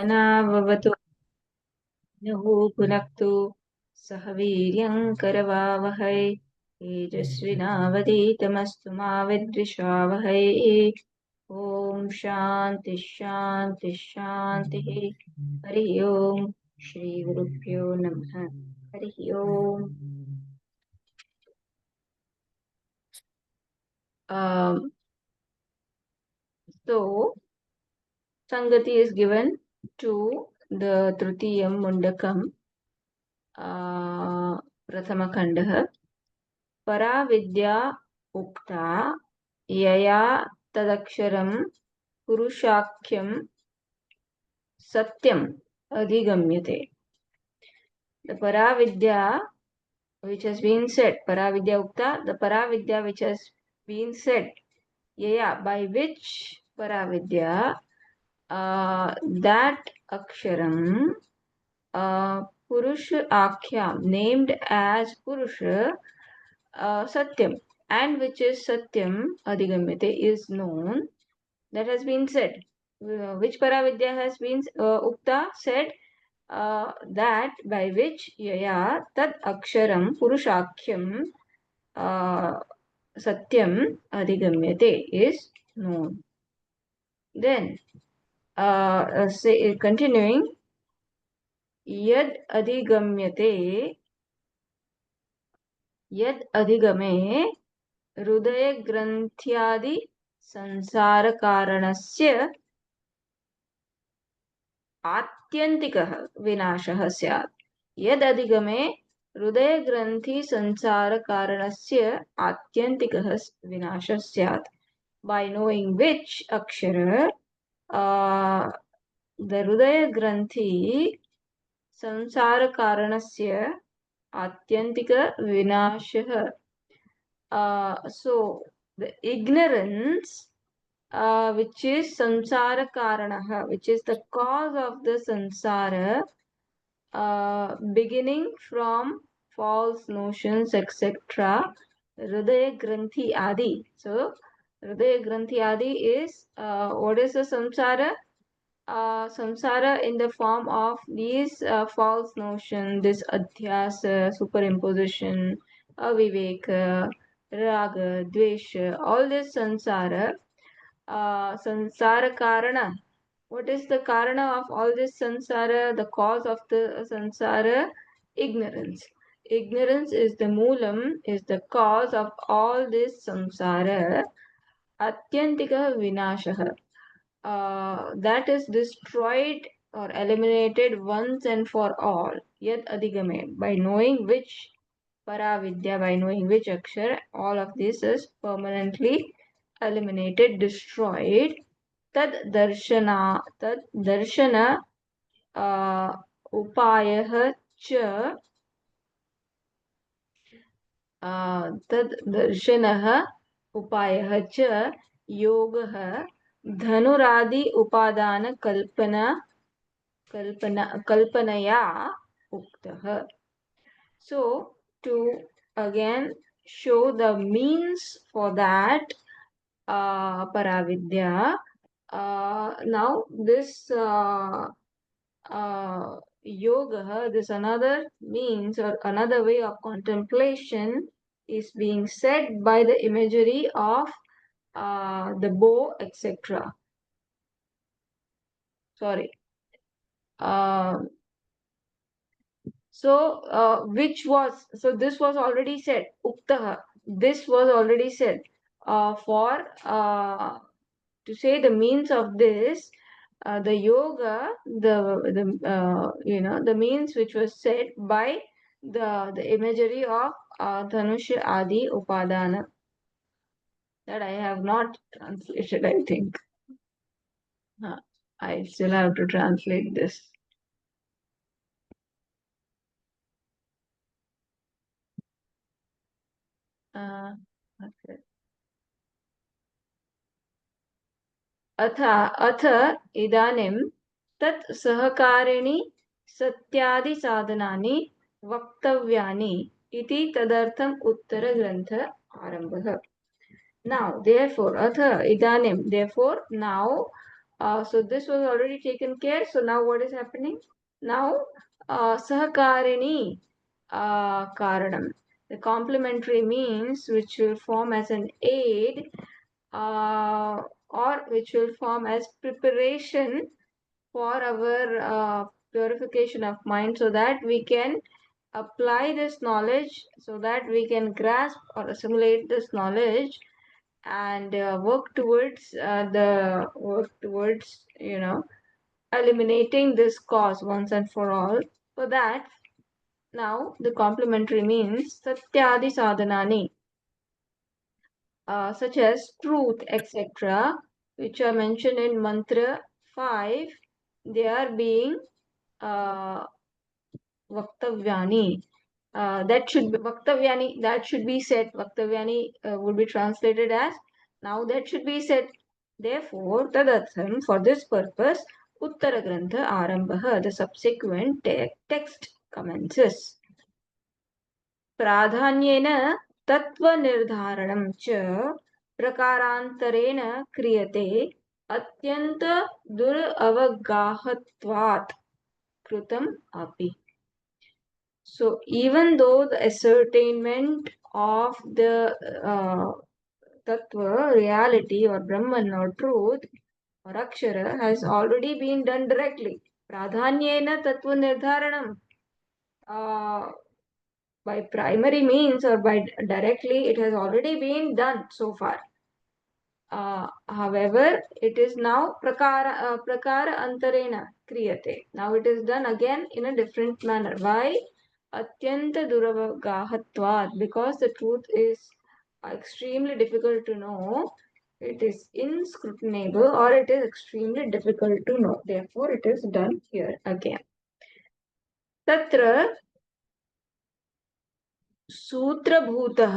अनाववतु पुनक्तु सह वीर्यं करवावहै तेजस्विनावधीतमस्तु मा विद्विषावहै। ॐ शान्ति शान्ति शान्तिः। हरि ओम् श्री गुरुभ्यो नमः। हरि ओम्। So Sangati is given to the Trutiyam Mundakam, Prathama Kandha. Para Vidya Ukta Yaya Tadaksharam Purushakyam Satyam Adhigamyate. The Paravidya which has been said, Paravidya Ukta, the Paravidya which has been said, Yaya, by which Paravidya, that Aksharam, Purusha Akhyam, named as Purusha, Satyam, and which is Satyam, Adhigamyate, is known, that has been said. Which Paravidya has been Ukta, said, that by which Yaya Tad Aksharam Purushakhyam Satyam Adhigamyate is known. Then, continuing, Yad Adhigame Hridaya Granthyadi Sansara Karanasya आत्यंतिकः विनाशः स्यात्. यद् अधिगमे हृदय ग्रंथि संसार कारणस्य आत्यंतिकः विनाशः स्यात्. By knowing which akshara, the hridaya granthi samsara karanasya atyantika vinashah. So the ignorance which is samsara karanaha, which is the cause of the samsara, beginning from false notions, etc. Hridaya Granthi Adi. So, Hridaya Granthi Adi is, what is the samsara? Samsara in the form of these false notions, this adhyasa, superimposition, aviveka, raga, dvesha, all this samsara. Sansara Karana. What is the Karana of all this Sansara? The cause of the Sansara? Ignorance. Ignorance is the Moolam, is the cause of all this Samsara. Atyantika Vinashaha. That is destroyed or eliminated once and for all. Yat Adhigame. By knowing which Paravidya, by knowing which Akshar, all of this is permanently eliminated, destroyed. Tad darshana upayah cha tad darshanah upayah cha yogah dhanuradi upadana kalpanaya uktah. So to again show the means for that Paravidya. Now this yoga, this another means or another way of contemplation is being said by the imagery of the bow, etc. Sorry. Which was, so this was already said, Uktaha, this was already said. For to say the means of this, the yoga, the means which was said by the imagery of Dhanush Adi Upadana, that I have not translated, I think. I still have to translate this. Okay. अथ इदानीं तत् सहकारिणी सत्यादि साधनानि वक्तव्यानि इति तदर्थम् उत्तरग्रन्थ आरम्भः. Now, therefore, atha idanim, therefore, now, So this was already taken care. So now what is happening? Now Sahakarini Karanam. The complementary means which will form as an aid or which will form as preparation for our purification of mind, so that we can apply this knowledge, so that we can grasp or assimilate this knowledge and work towards eliminating this cause once and for all. For that, now the complementary means satyadi sadhanani, such as truth, etc., which are mentioned in mantra 5, they are being uh, vaktavyani. That should be said. Vaktavyani would be translated as now that should be said. Therefore, tadartham, for this purpose, Uttara Grantha Arambha, the subsequent text commences. प्राधान्येन तत्त्वनिर्धारणं च प्रकारान्तरेण क्रियते अत्यन्त दुरवगाहत्वात् कृतम् अपि. So even though the ascertainment of the tattva, reality or Brahman or truth or Akshara has already been done directly. Pradhanyena tattva nirdharanam. By primary means or by directly, it has already been done so far. However, it is now prakara antarena kriyate. Now it is done again in a different manner. Why? Atyanta duravagahatvat, because the truth is extremely difficult to know. It is inscrutinable or it is extremely difficult to know. Therefore, it is done here again. Tatra सूत्रभूतः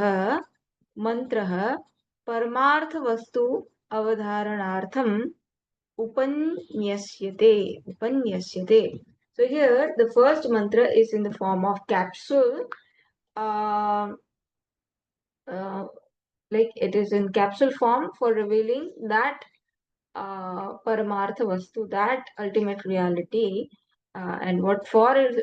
मन्त्रः परमार्थवस्तु अवधारणार्थम् उपन्यस्यते. So here the first mantra is in the form of capsule. Uh, like it is in capsule form for revealing that Paramartha Vastu, that ultimate reality. And what for is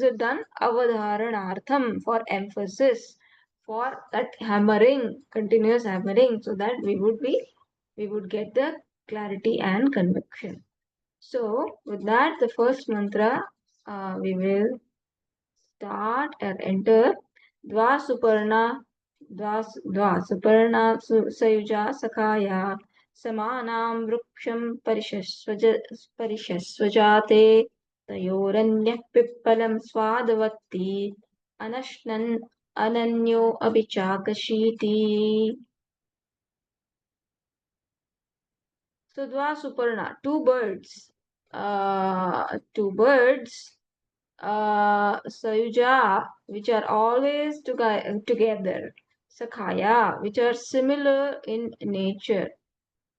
it done? Avadharanartham, for emphasis, for that hammering, continuous hammering, so that we would get the clarity and conviction. So with that, the first mantra we will start and enter. Dva Suparna द्वा सुपर्णा सयुजा सखाया समानां वृक्षं परिषस्वजाते तयोरन्यः पिप्पलं स्वादवत्ति अनश्नन् अनन्यो अभिचाकशीति. So dva suparna, two birds. Sayuja, which are always together. Sakhaya, which are similar in nature.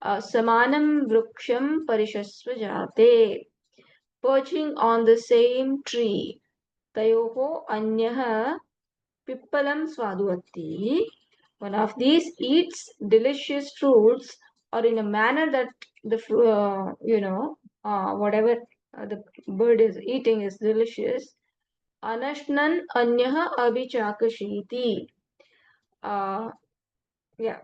Samanam vruksham parishasvajate, perching on the same tree. Tayoho anyaha pippalam swaduvati. One of these eats delicious fruits, or in a manner that the whatever the bird is eating is delicious. Anashnan anyaha abhichakashiti.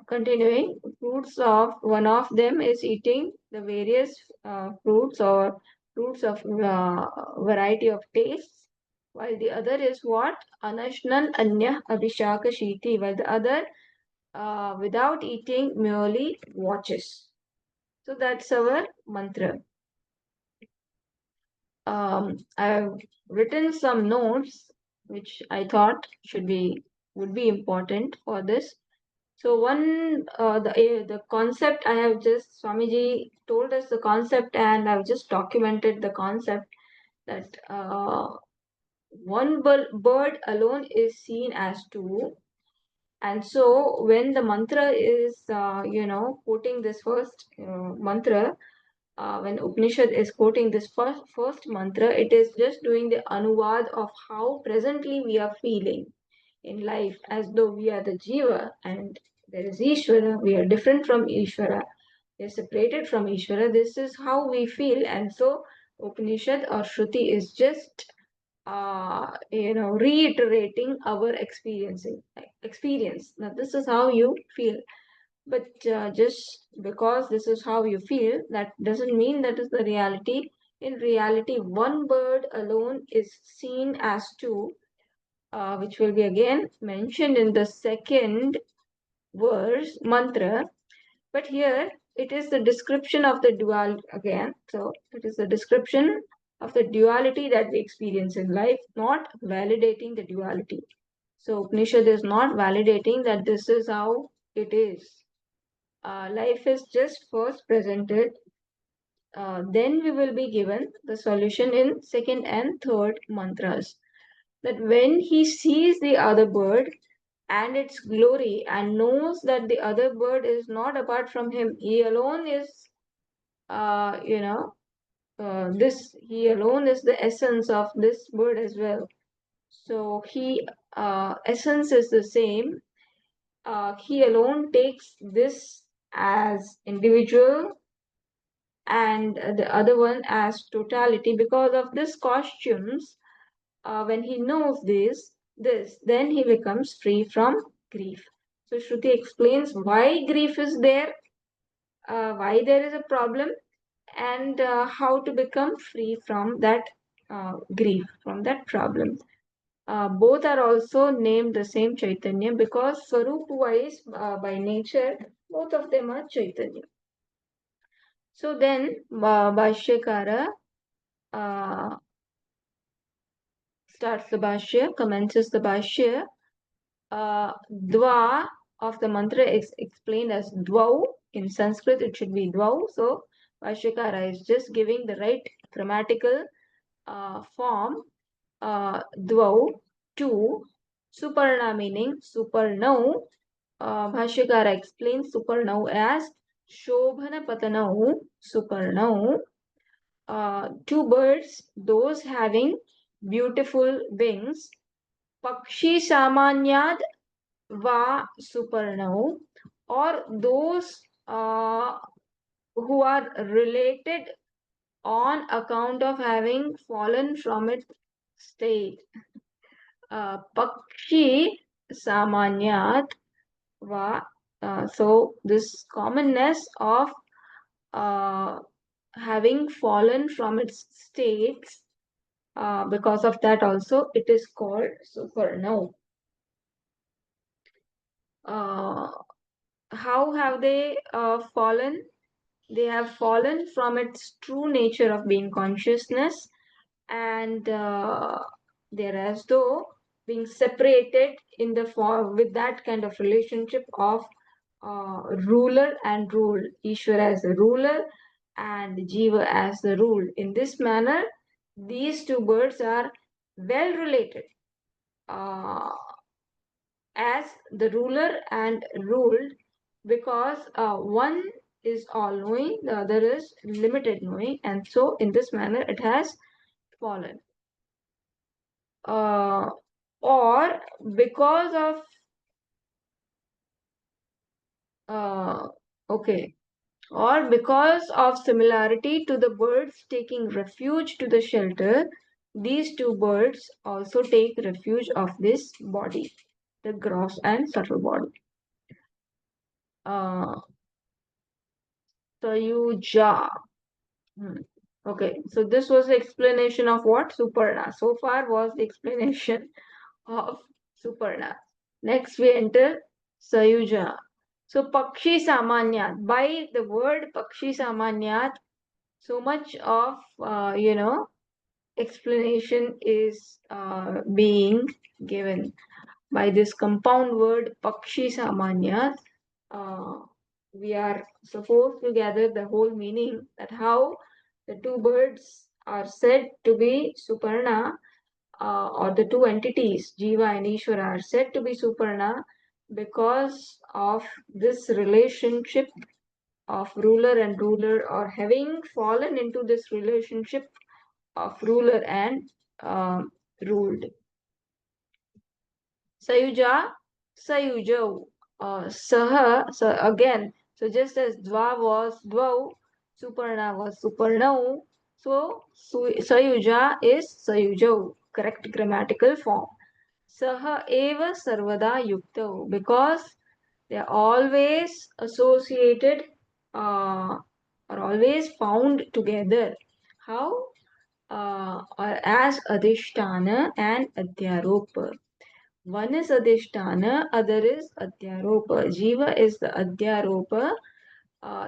Continuing, fruits of one of them is eating the various fruits or fruits of variety of tastes, while the other is what? Anashnan anya abhishakashiti, while the other without eating merely watches. So that's our mantra. I've written some notes which I thought would be important for this. So one the concept I have just Swamiji told us the concept, and I've just documented the concept that one bird alone is seen as two. And so when the mantra is quoting this first mantra, when Upanishad is quoting this first mantra, it is just doing the anuvad of how presently we are feeling in life, as though we are the jiva and there is Ishvara, we are different from Ishvara. is separated from Ishvara. This is how we feel, and so Upanishad or Shruti is just reiterating our experience. Now, this is how you feel. But just because this is how you feel, that doesn't mean that is the reality. In reality, one bird alone is seen as two, which will be again mentioned in the second verse, mantra. But here it is the description of the dual again. So it is the description of the duality that we experience in life, not validating the duality. So Upanishad is not validating that this is how it is. Life is just first presented, then we will be given the solution in second and third mantras. That when he sees the other bird and its glory and knows that the other bird is not apart from him, he alone is, he alone is the essence of this bird as well. So essence is the same. He alone takes this as individual and the other one as totality. Because of this costumes, when he knows this, then he becomes free from grief. So Shruti explains why grief is there, why there is a problem, and how to become free from that grief, from that problem. Both are also named the same Chaitanya because Swarup wise, by nature, both of them are Chaitanya. So then, Bhashyakara starts the Bhashya, commences the Bhashya. Dva of the mantra is explained as Dvau. In Sanskrit, it should be Dvau. So, Bhashyakara is just giving the right grammatical form. Dvau, two. Suparna meaning Suparnau. Bhashyakara explains Suparnau as Shobhana Patanau Suparnau. Two birds, those having beautiful wings. Pakshi Samanyad Va Suparnau, or those who are related on account of having fallen from its state. Pakshi Samanyat Va. So this commonness of uh, having fallen from its states, because of that also it is called Suparnau. How have they fallen? They have fallen from its true nature of being consciousness, and they're as though being separated in the form with that kind of relationship of ruler and ruled. Ishvara as the ruler and Jiva as the ruled. In this manner, these two birds are well related. As the ruler and ruled, because one is all knowing, the other is limited knowing, and so in this manner it has fallen. Or because of okay, or because of similarity to the birds taking refuge to the shelter, these two birds also take refuge of this body, the gross and subtle body. Sayuja. Okay, so this was the explanation of what? Suparna. So far was the explanation of Suparna. Next we enter Sayuja. So Pakshi Samanyat. By the word Pakshi Samanyat, so much of, explanation is being given. By this compound word Pakshi Samanyat, we are supposed to gather the whole meaning, that how the two birds are said to be Suparna, or the two entities, Jiva and Ishvara, are said to be Suparna because of this relationship of ruler and ruler, or having fallen into this relationship of ruler and ruled. Sayuja, Sayujau, Saha, so again, So just as Dva was Dvau, Suparna was Suparnau, so Sayuja is Sayujau, correct grammatical form. Saha eva sarvada yuktau, because they are always associated, are always found together. How? Or as Adhishtana and Adhyaropa. One is Adhishtana, other is Adhyaropa. Jiva is the Adhyaropa,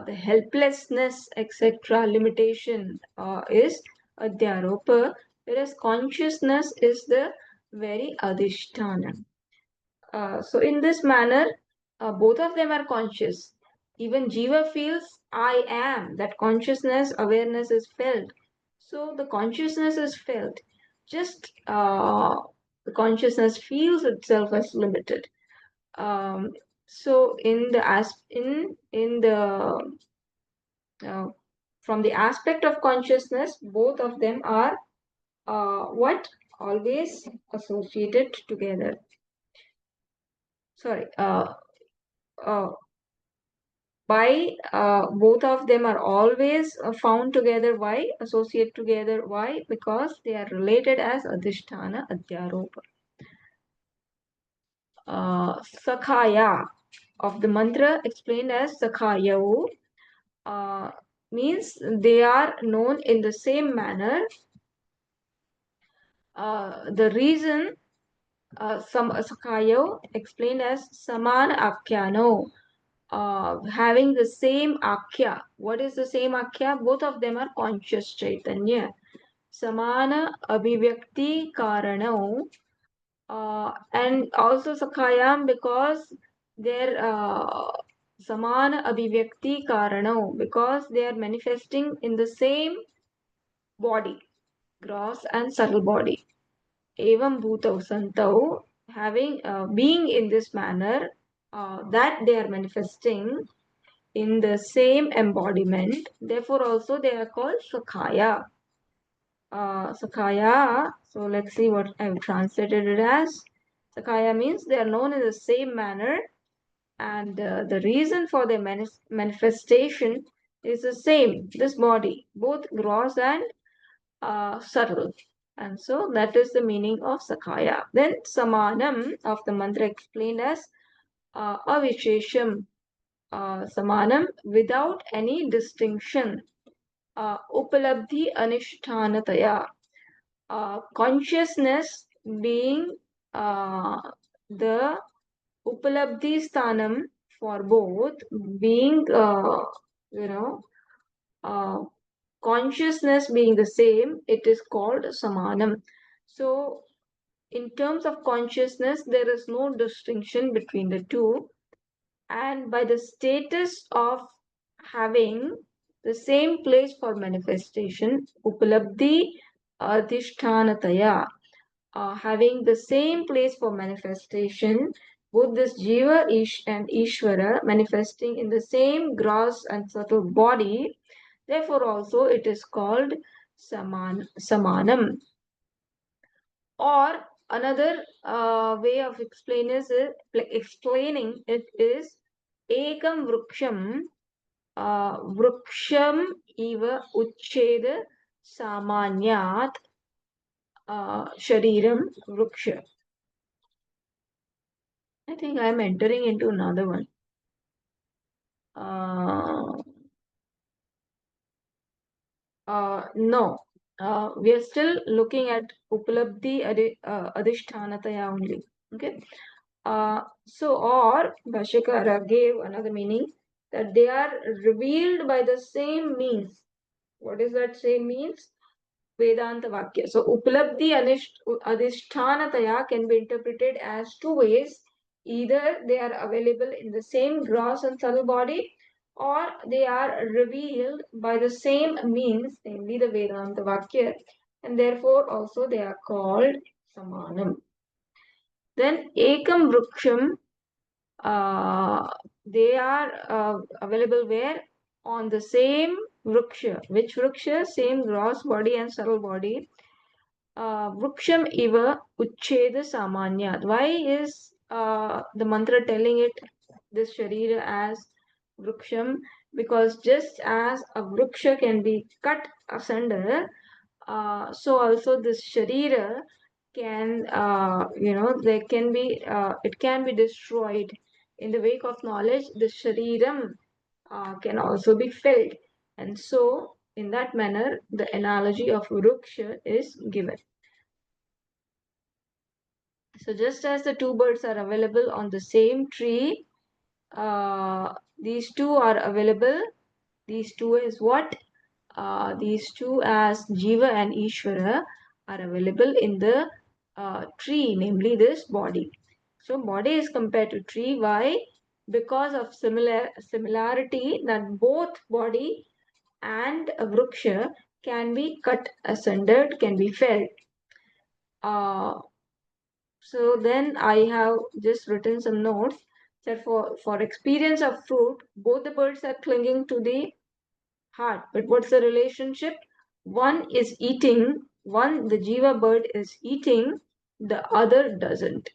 the helplessness, etc., limitation is Adhyaropa, whereas consciousness is the very Adhishtana. So in this manner, both of them are conscious. Even Jiva feels I am, that consciousness, awareness is felt. So the consciousness is felt. Just the consciousness feels itself as limited. Um, so in the from the aspect of consciousness, both of them are what always associated together. Sorry. Uh, why both of them are always found together? Why associate together? Why? Because they are related as Adhisthana Adhyaropa. Sakhaya of the mantra explained as Sakhayavu uh, means they are known in the same manner. The reason Sakhayo explained as Saman Akyano, having the same Akya. What is the same Akya? Both of them are conscious Chaitanya. Samana Abhivyakti Karanau, and also Sakhayam because they're Samana Abhivyakti Karanau, because they are manifesting in the same body, gross and subtle body. Evam Bhutau Santau, having being in this manner, that they are manifesting in the same embodiment, therefore also they are called Sakhaya. Sakhaya, so let's see what I've translated it as. Sakhaya means they are known in the same manner, and the reason for their manifestation is the same, this body, both gross and subtle. And so that is the meaning of Sakhaya. Then Samanam of the mantra explained as Avishesham. Samanam without any distinction. Upalabdhi Anishthanataya. Consciousness being the Upalabdhi Sthanam for both, being, you know, uh, consciousness being the same, it is called Samanam. So, in terms of consciousness, there is no distinction between the two. And by the status of having the same place for manifestation, Upalabdhi Adhishthanataya, having the same place for manifestation, both this Jiva and Ishvara manifesting in the same gross and subtle body, therefore also it is called Samanam. Or another way of explaining it is Ekam Vruksham, Vruksham Iva Uchcheda Samanyat Shariram Vruksha. I think I am entering into another one. No, we are still looking at Upalabdhi Adhishthanataya only. Okay. So, or Bhashyakara gave another meaning that they are revealed by the same means. What is that same means? Vedanta Vakya. So, Upalabdhi Adhishthanataya can be interpreted as two ways. Either they are available in the same gross and subtle body, or they are revealed by the same means, namely the Vedanta Vakya, and therefore also they are called Samanam. Then Ekam Vruksham, they are available where? On the same Vruksha. Which Vruksha? Same gross body and subtle body. Vruksham Iva Uchcheda Samanyat. Why is the mantra telling it this Sharira as vruksham, because just as a vruksha can be cut asunder, so also this sharira can, there can be, it can be destroyed. In the wake of knowledge, the shariram can also be felt. And so, in that manner, the analogy of vruksha is given. So, just as the two birds are available on the same tree, these two are available. These two is what? These two as Jiva and Ishvara are available in the tree, namely this body. So body is compared to tree. Why? Because of similarity that both body and a vruksha can be cut asunder, can be felt. So then I have just written some notes that for experience of fruit, both the birds are clinging to the heart. But what's the relationship? One is eating, the Jiva bird is eating, the other doesn't.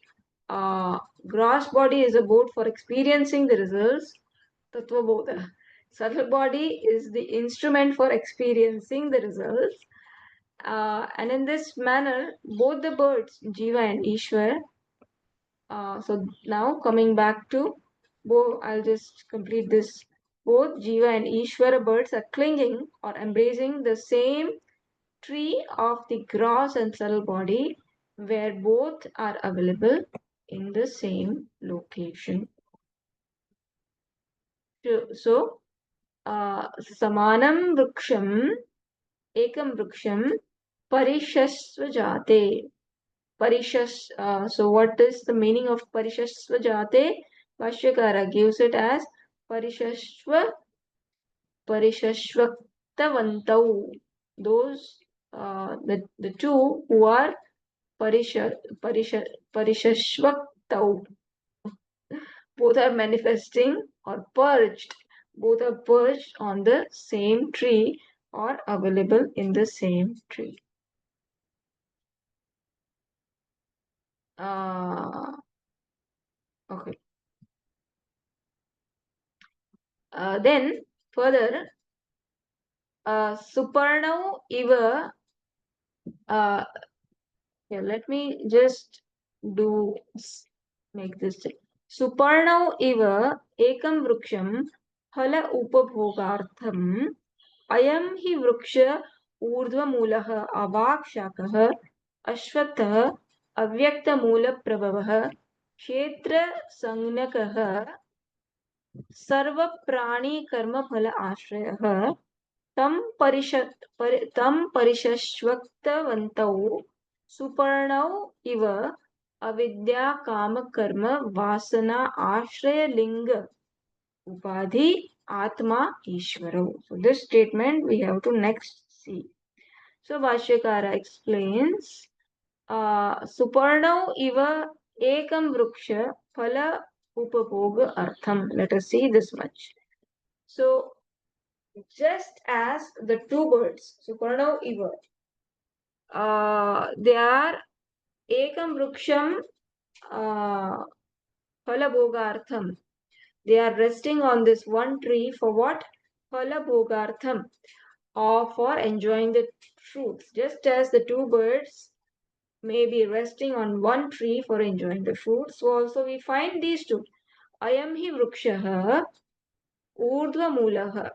Gross body is a boat for experiencing the results, Tattva Bodha. Subtle body is the instrument for experiencing the results. And in this manner, both the birds, Jiva and Ishwar, so now coming back to, I'll just complete this. Both Jiva and Ishvara birds are clinging or embracing the same tree of the gross and subtle body, where both are available in the same location. So, samanam vruksham, ekam vruksham, parishasva jate. So what is the meaning of parishasva jate? Bhashyakara gives it as parishashvaktavantau. Those, the two who are parishashvaktau. Both are manifesting or purged. Both are purged on the same tree or available in the same tree. Okay. Then further, Suparnau iva. Here, let me just make this. Suparnau iva ekam vruksham phala upabhogartham ayam hi vruksha urdhvamulah avakshakah ashwatah avyaktamulaprabhavah kshetra sangnakah सर्वप्राणिकर्मफल आश्रयः तं परिशश्वक्तवन्तौ सुपर्णौ इव अविद्याकामकर्म वासना आश्रयलिंग उपाधि atma ishvaro. So this statement we have to next see. So Bhashyakara explains, Suparnau iva ekam vruksha phala upabhoga artham. Let us see this much. So just as the two birds, Suparnau iva, they are ekam vruksham phalabhogartham. They are resting on this one tree for what? Phalabhogartham, or for enjoying the fruits. Just as the two birds may be resting on one tree for enjoying the fruits, so also we find these two. Ayam hi vrukshaha urdhva mulaha.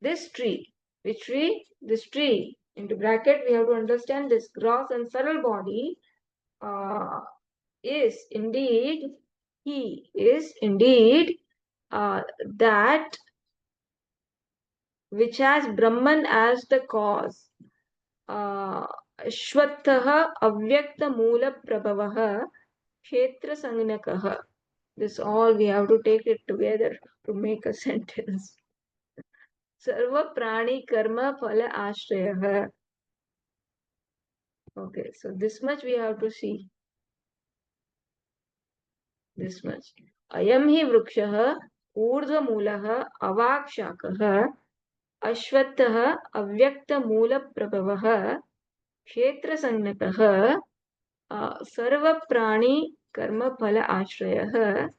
This tree. Which tree? This tree. Into bracket, we have to understand this gross and subtle body is indeed, he is indeed that which has Brahman as the cause. Ashwatthah avyakta mula prabhavah kshetra sangnakah. This all we have to take it together to make a sentence. Sarva prani karma phala ashrayah. Okay, so this much we have to see. This much. Ayam hi vrukshah urdhva mulah avakshakah ashwattah avyakta mula prabhavah kshetra sangnakah sarva prani karma phala ashrayah.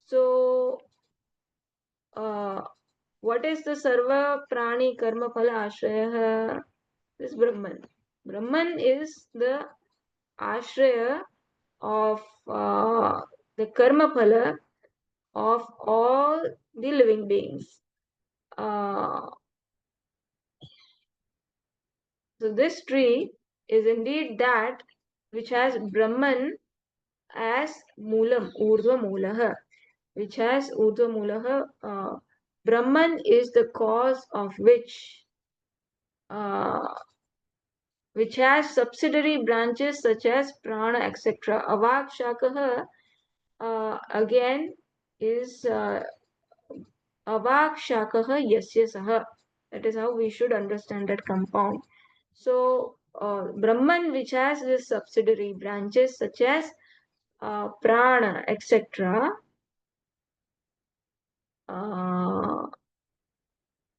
So what is the Sarva Prani Karma Phala Ashraya? This Brahman. Brahman is the Ashraya of the Karma Phala of all the living beings. So this tree is indeed that which has Brahman as Moolam, Urdhva Mulaha, which has Urdhva Mulaha. Brahman is the cause of which has subsidiary branches such as Prana, etc. Avak Shakaha again is Avak Shakaha Yasya Saha. That is how we should understand that compound. So, Brahman, which has these subsidiary branches such as Prana, etc.,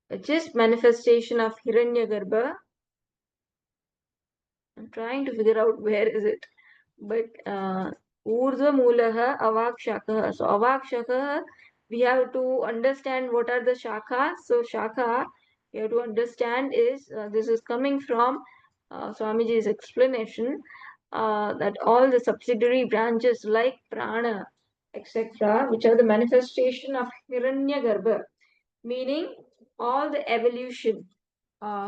which is manifestation of Hiranyagarbha. I'm trying to figure out where is it. But Urdhva Mulaha Avak Shakaha. So Avak Shakaha, we have to understand what are the Shakhas. So Shakha, we have to understand is this is coming from Swamiji's explanation that all the subsidiary branches like Prana, etc., which are the manifestation of Hiranyagarbha, meaning all the evolution,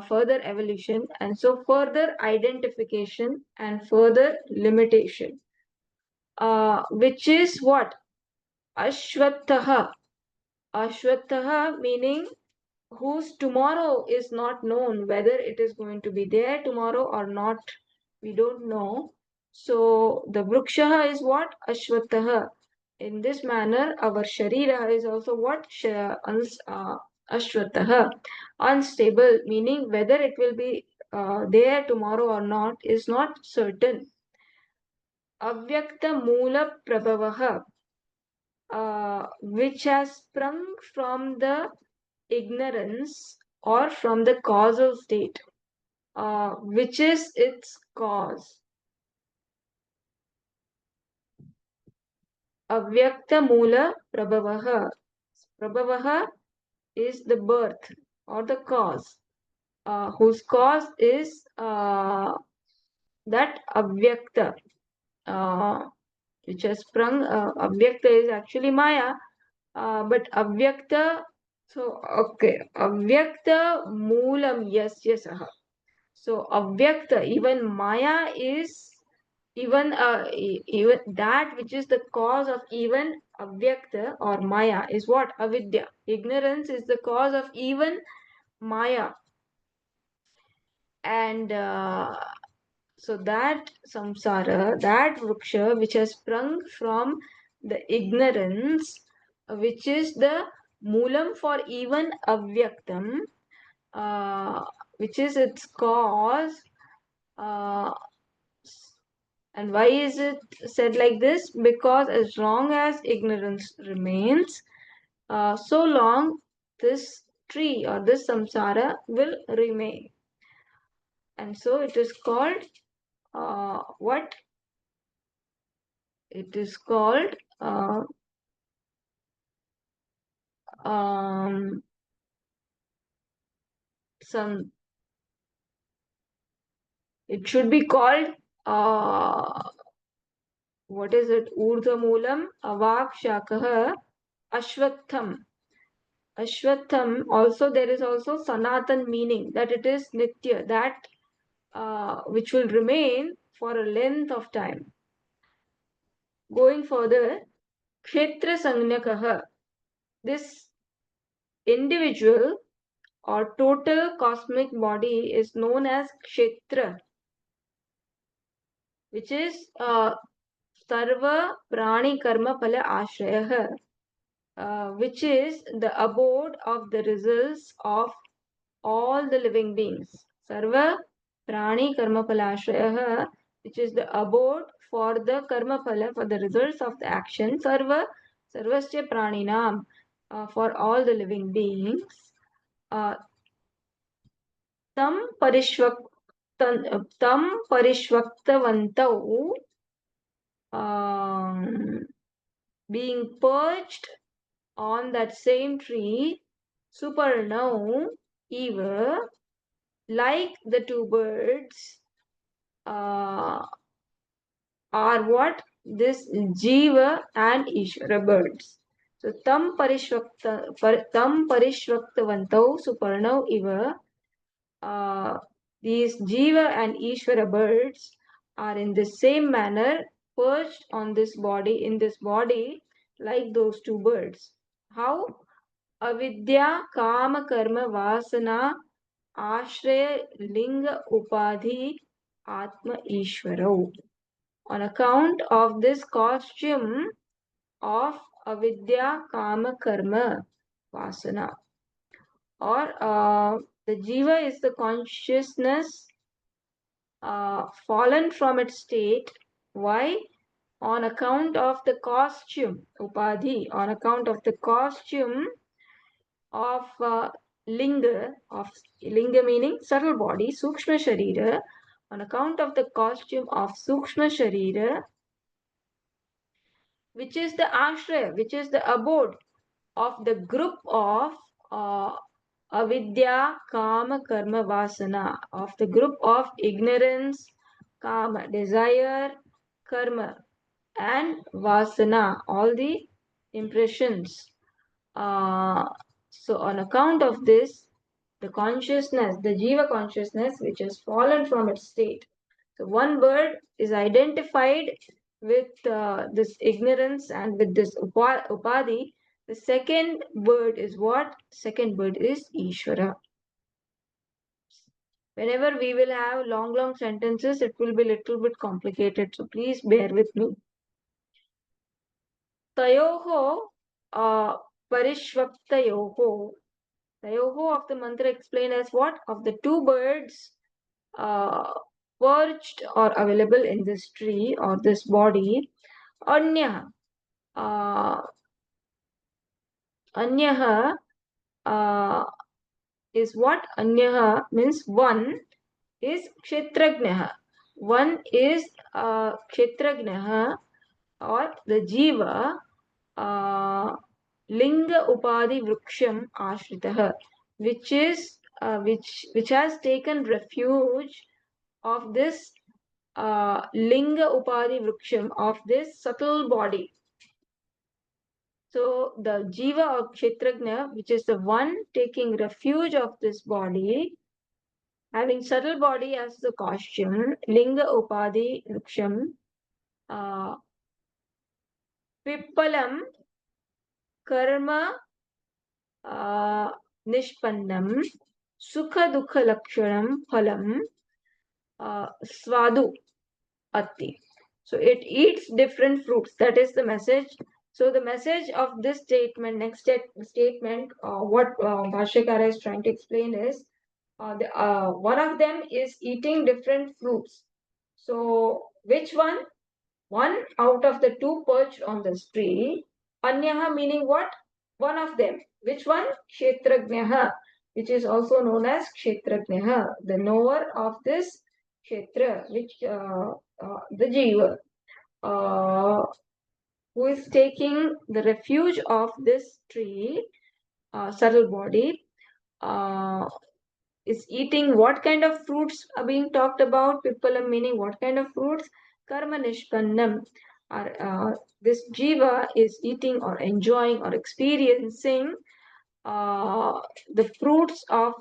further evolution, and so further identification and further limitation, which is what? Ashwathaha. Ashwathaha meaning whose tomorrow is not known, whether it is going to be there tomorrow or not, we don't know. So the Vrikshaha is what? Ashwathaha. In this manner, our Sharira is also what? Ashwathaha. Unstable, meaning whether it will be there tomorrow or not is not certain. Avyakta Moola Prabhavaha, which has sprung from the ignorance or from the causal state, which is its cause. Avyakta Moola Prabhavaha. Prabhavaha is the birth or the cause, whose cause is that Avyakta, which has sprung. Avyakta is actually Maya, but Avyakta, so okay, Avyakta Moolam Yasya. So Avyakta, even Maya is even even that which is the cause of even Avyakta or Maya is what? Avidya. Ignorance is the cause of even Maya. And so that samsara, that vriksha which has sprung from the ignorance, which is the moolam for even avyaktam, which is its cause. And why is it said like this? Because as long as ignorance remains, so long this tree or this samsara will remain. And so it is called what? It is called some. It should be called what is it? Urdhvamulam avak shakah ashwatham. Ashwatham. Also, there is also sanatan meaning that it is nitya, that which will remain for a length of time. Going further, kshetra sanyakaha. This individual or total cosmic body is known as kshetra, which is sarva prani karma phala ashrayah, which is the abode of the results of all the living beings. Sarva prani karma phala ashrayah, which is the abode for the karma phala, for the results of the action. Sarvasya praninam, for all the living beings. Tam parishvaktavantau, being purged on that same tree, Suparnau, Eva, like the two birds, are what? This Jiva and Ishvara birds. So tam parishvaktavantau Suparnau Eva. These Jiva and Ishvara birds are in the same manner perched on this body, in this body, like those two birds. How? Avidya, Kama, Karma, Vasana, Ashraya, Linga, Upadhi, Atma, Ishvaro. On account of this costume of Avidya, Kama, Karma, Vasana, or the Jiva is the consciousness fallen from its state. Why? On account of the costume, Upadhi, on account of the costume of linga meaning subtle body, sukshma sharira, on account of the costume of sukshma sharira, which is the ashraya, which is the abode of the group of avidya, kama, karma, vasana, of the group of ignorance, kama, desire, karma, and vasana, all the impressions. So on account of this, the consciousness, the jiva consciousness, which has fallen from its state. So one bird is identified with this ignorance and with this upadhi. The second bird is what? Second bird is Ishvara. Whenever we will have long sentences, it will be a little bit complicated. So please bear with me. Tayoho parishvaktayoho. Tayoho of the mantra explained as what? Of the two birds uh, perched or available in this tree or this body. Anya. Anyaha is what? Anyaha means one is kshetrajnaha. One is kshetrajnaha or the jiva linga upadhi vruksham ashritah, which is which has taken refuge of this linga upadhi vruksham, of this subtle body. So the jiva or kshetrajna, which is the one taking refuge of this body, having subtle body as the costume, linga upadhi vruksham, pippalam karma nishpannam sukha dukha lakshanam phalam swadu atti. So it eats different fruits. That is the message. So the message of this statement, next statement, what Bhashyakara is trying to explain is one of them is eating different fruits. So which one? One out of the two perched on this tree. Anyaha meaning what? One of them. Which one? Kshetrajnaha, which is also known as Kshetrajnaha, the knower of this Kshetra, which the Jiva, who is taking the refuge of this tree, subtle body, is eating what kind of fruits are being talked about? Pippalam meaning what kind of fruits? Karma nishpannam. This jiva is eating or enjoying or experiencing the fruits of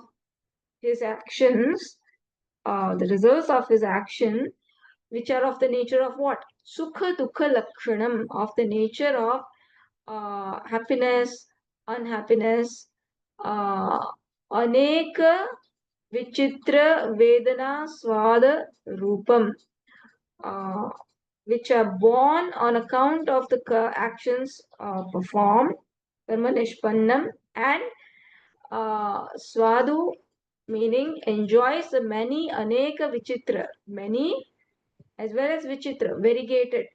his actions, the results of his action, which are of the nature of what? Sukha dukha lakshanam, of the nature of happiness, unhappiness, aneka vichitra vedana swada rupam, which are born on account of the actions performed, karma nishpannam, and swadu meaning enjoys the many, aneka vichitra, many as well as vichitra, variegated,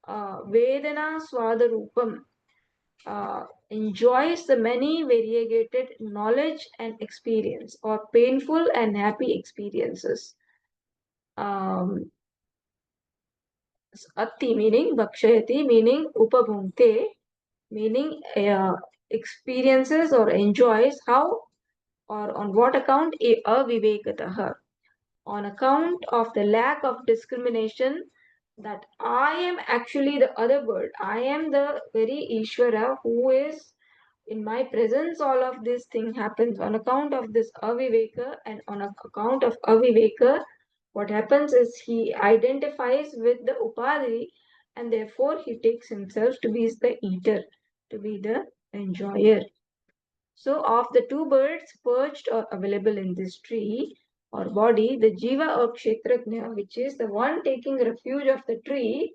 vedana swada rupam, enjoys the many variegated knowledge and experience or painful and happy experiences. Atti meaning bhakshayati meaning upabhunkte, meaning experiences or enjoys how or on what account avivekatah, on account of the lack of discrimination that I am actually the other bird. I am the very Ishvara who is in my presence. All of this thing happens on account of this aviveka, and on account of aviveka, what happens is he identifies with the upadhi, and therefore he takes himself to be the eater, to be the enjoyer. So, of the two birds perched or available in this tree or body, the Jiva or Kshetrajna, which is the one taking refuge of the tree,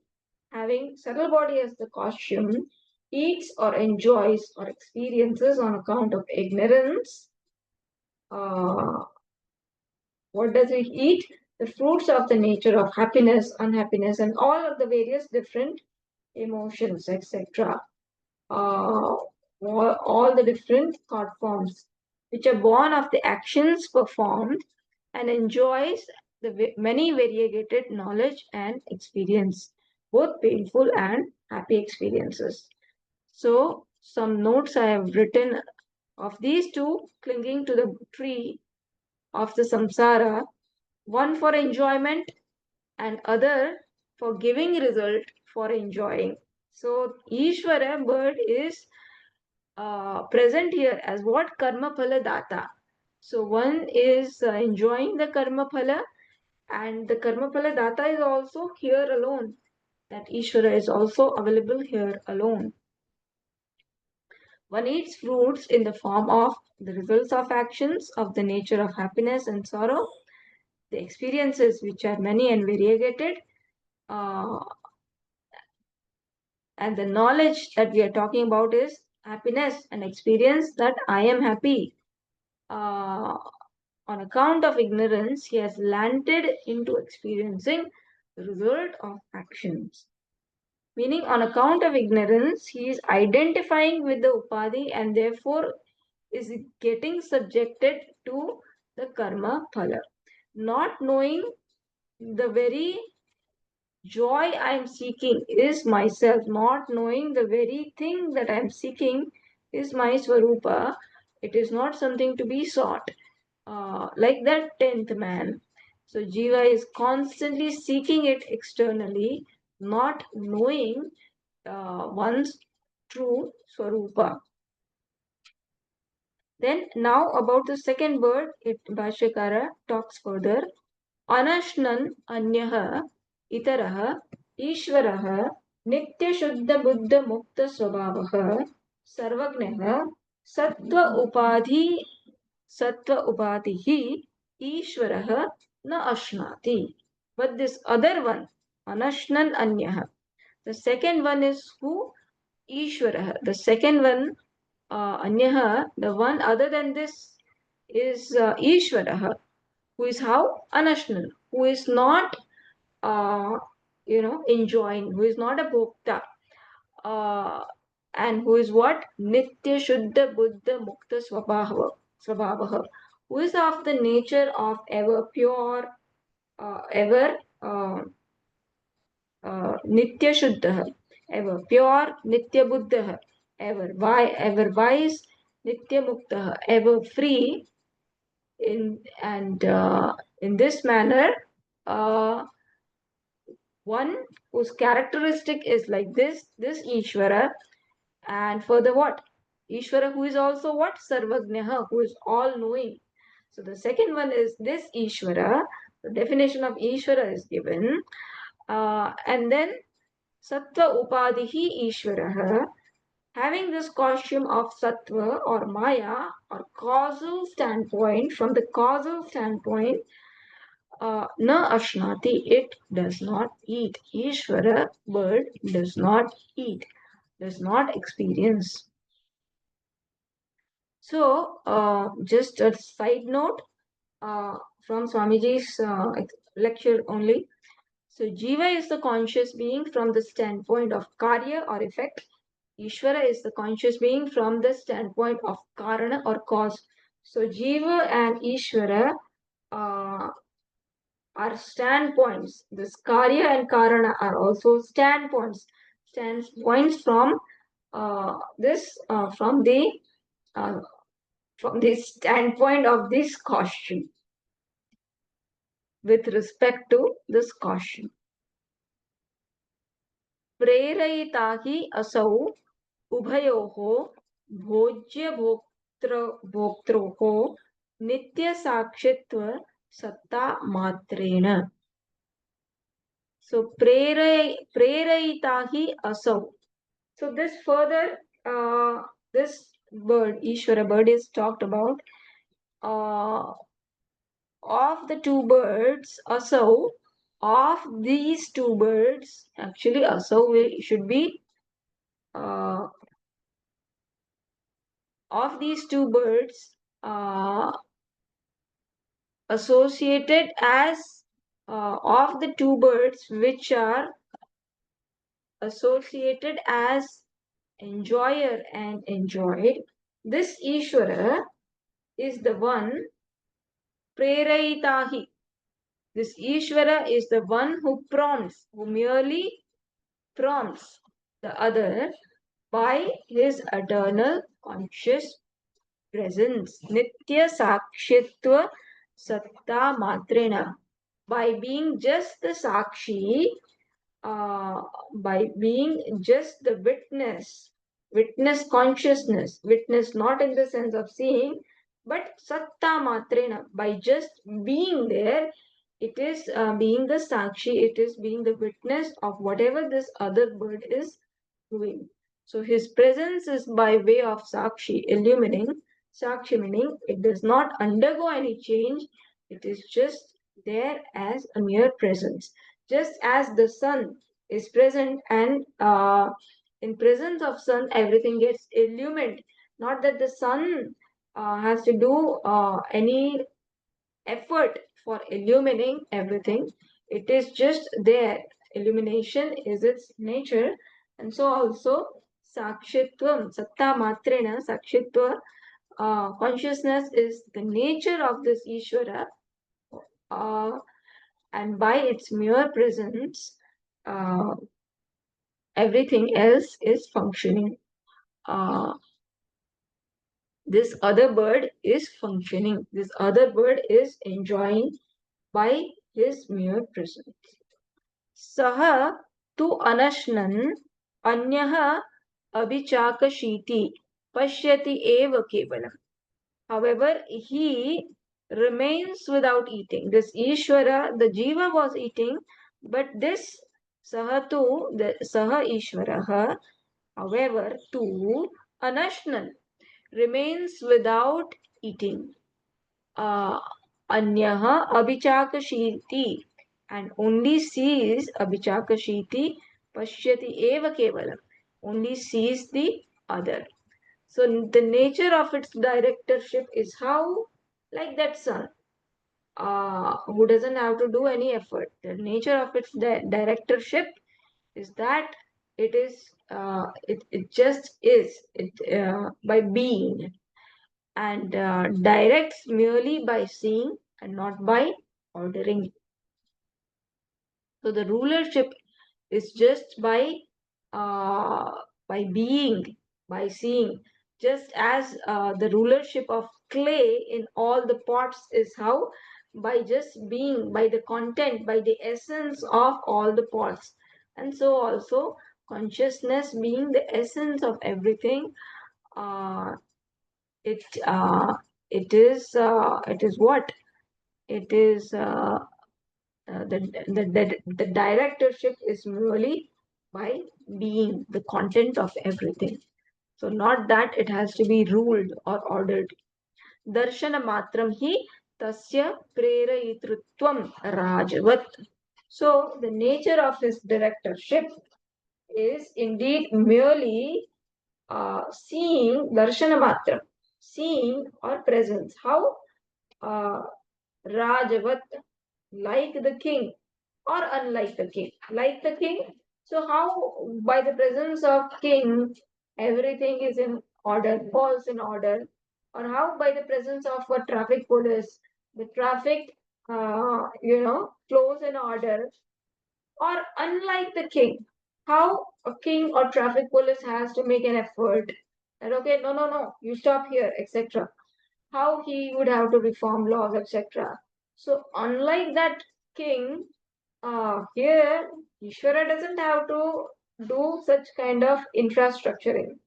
having subtle body as the costume, eats or enjoys or experiences on account of ignorance. What does it eat? The fruits of the nature of happiness, unhappiness, and all of the various different emotions, etc. uh, all the different thought forms which are born of the actions performed, and enjoys the many variegated knowledge and experience, both painful and happy experiences. So, some notes I have written of these two clinging to the tree of the samsara, one for enjoyment and other for giving result for enjoying. So, Ishvara bird is present here as what? Karma phala data. So one is enjoying the karma phala, and the karma phala data is also here alone. That Ishvara is also available here alone. One eats fruits in the form of the results of actions of the nature of happiness and sorrow, the experiences which are many and variegated, uh, and the knowledge that we are talking about is happiness and experience that I am happy. Uh, on account of ignorance, he has landed into experiencing the result of actions. Meaning, on account of ignorance, he is identifying with the upadhi and therefore is getting subjected to the karma phala. Not knowing the very joy I am seeking is myself, not knowing the very thing that I am seeking is my swarupa. It is not something to be sought. Like that 10th man. So Jiva is constantly seeking it externally, not knowing one's true Swarupa. Then now about the second word, Bhashyakara talks further. Anashnan Anyaha Itaraha Ishvaraha Nitya Shuddha Buddha Mukta Swabhavaha Sarvagnaha Sattva Upadhihi Ishvaraha Na Ashnati. But this other one, Anashnan Anyaha. The second one is who? Ishvaraha. The second one, Anyaha, the one other than this is Ishvaraha, who is how? Anashnan, who is not, uh, enjoying, who is not a bhokta, uh, and who is what? Nitya Shuddha Buddha Mukta Swabhavaha, who is of the nature of ever pure, ever Nitya Shuddha, ever pure, Nitya Buddha, ever wise, Nitya Mukta, ever free. In this manner, uh, one whose characteristic is like this Ishvara, and further what? Ishvara, who is also what? Sarvagnaha, who is all knowing. So the second one is this Ishvara. The definition of Ishvara is given. And then Sattva Upadhihi Ishvaraha, having this costume of Sattva or Maya or causal standpoint, from the causal standpoint, na ashnati, it does not eat. Ishvara, bird, does not eat, does not experience. So, just a side note from Swamiji's lecture only. So, Jiva is the conscious being from the standpoint of Karya or effect. Ishvara is the conscious being from the standpoint of Karana or cause. So, Jiva and Ishvara uh, are standpoints. This Karya and Karana are also standpoints. Standpoints from this uh, from the standpoint of this caution, with respect to this caution. प्रेरयिता हि असौ उभयोः भोज्यभोक्तृभोक्त्रोः नित्यसाक्षित्व सत्ता मात्रेण. So prerayita hi asau. So this further, this bird, Ishvara bird, is talked about. Of the two birds, asau, of these two birds, actually asau should be, of these two birds, associated as, of the two birds which are associated as enjoyer and enjoyed, this Ishvara is the one, prerayitahi. This Ishvara is the one who prompts, who merely prompts the other by his eternal conscious presence. Nitya Sakshitva Satta Matrena. By being just the Sakshi, by being just the witness consciousness, witness not in the sense of seeing, but Satta Matrena, by just being there, it is being the Sakshi, it is being the witness of whatever this other bird is doing. So his presence is by way of Sakshi, illuminating. Sakshi meaning it does not undergo any change, it is just there as a mere presence. Just as the sun is present, and in presence of sun everything gets illumined. Not that the sun has to do any effort for illuminating everything. It is just there. Illumination is its nature. And so also Sakshitvam, Satta Matrena, Sakshitva, consciousness is the nature of this Ishvara, uh, and by its mere presence, uh, everything else is functioning. This other bird is functioning. This other bird is enjoying by his mere presence. Saha tu anashnan anyah abhichakashiti pashyati eva kevalam. However, he remains without eating. This Ishvara, the Jiva was eating, but this Sahatu, the Saha Ishvaraha, however, too, Anashnan, remains without eating. Anyaha Abhichakashiti, and only sees Abhichakashiti, Pashyati Eva Kevalam, only sees the other. So the nature of its directorship is how, like that sun, who doesn't have to do any effort. The nature of its directorship is that it is, it just is, it by being, and directs merely by seeing and not by ordering. So the rulership is just uh, by being, by seeing, just as the rulership of clay in all the pots is how, by just being, by the content, by the essence of all the pots. And so also consciousness being the essence of everything, uh, it it is what it is. The directorship is merely by being the content of everything. So not that it has to be ruled or ordered. Darshana matram hi tasya prerayitritvam rajavat. So the nature of his directorship is indeed merely seeing, darshana matram, seeing or presence. How? Uh, Rajavat, like the king, or unlike the king. Like the king, so how by the presence of king everything is in order, falls in order, or how by the presence of a traffic police the traffic flows in order, or unlike the king. How a king or traffic police has to make an effort that okay, no, you stop here, etc. How he would have to reform laws, etc. So unlike that king, here Ishvara doesn't have to do such kind of infrastructuring.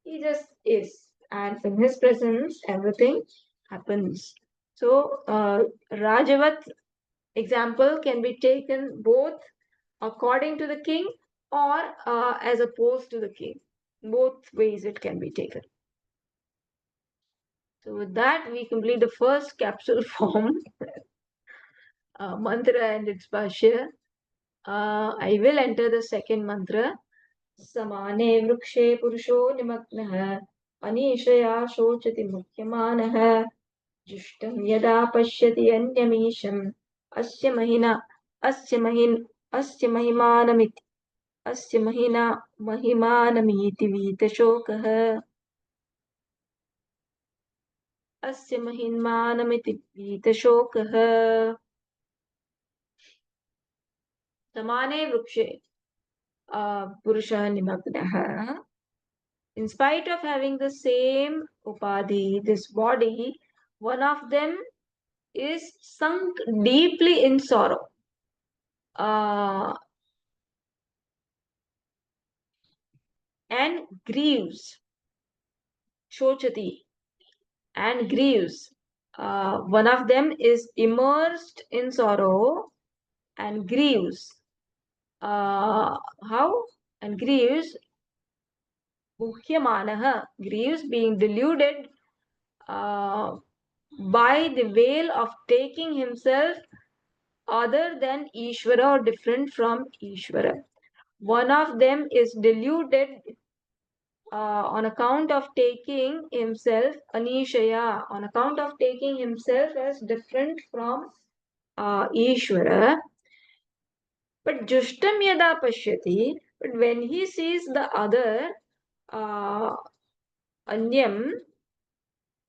He just is, and in his presence, everything happens. So Rajavat example can be taken both according to the king or as opposed to the king. Both ways it can be taken. So with that, we complete the first capsule form, mantra and its bhashya. I will enter the second mantra. समाने वृक्षे पुरुषो निमग्नः अनीशया शोचति मुह्यमानः जुष्टं यदा पश्यति अन्यमीशम् अस्य महिना अस्य महिन अस्य महिमानमिति अस्य महिमानमीति वीतशोकः अस्य महिमानमिति वीतशोकः समाने वृक्षे पुरुषः निमग्नः. In spite of having the same upadhi, this body, one of them is sunk deeply in sorrow. And grieves, shochati, and grieves. One of them is immersed in sorrow and grieves. How? And grieves, muhyamanaha, grieves being deluded by the veil of taking himself other than Ishvara or different from Ishvara. One of them is deluded on account of taking himself Anishaya, on account of taking himself as different from Ishvara. But Jushtam Yada Pashyati, but when he sees the other Anyam,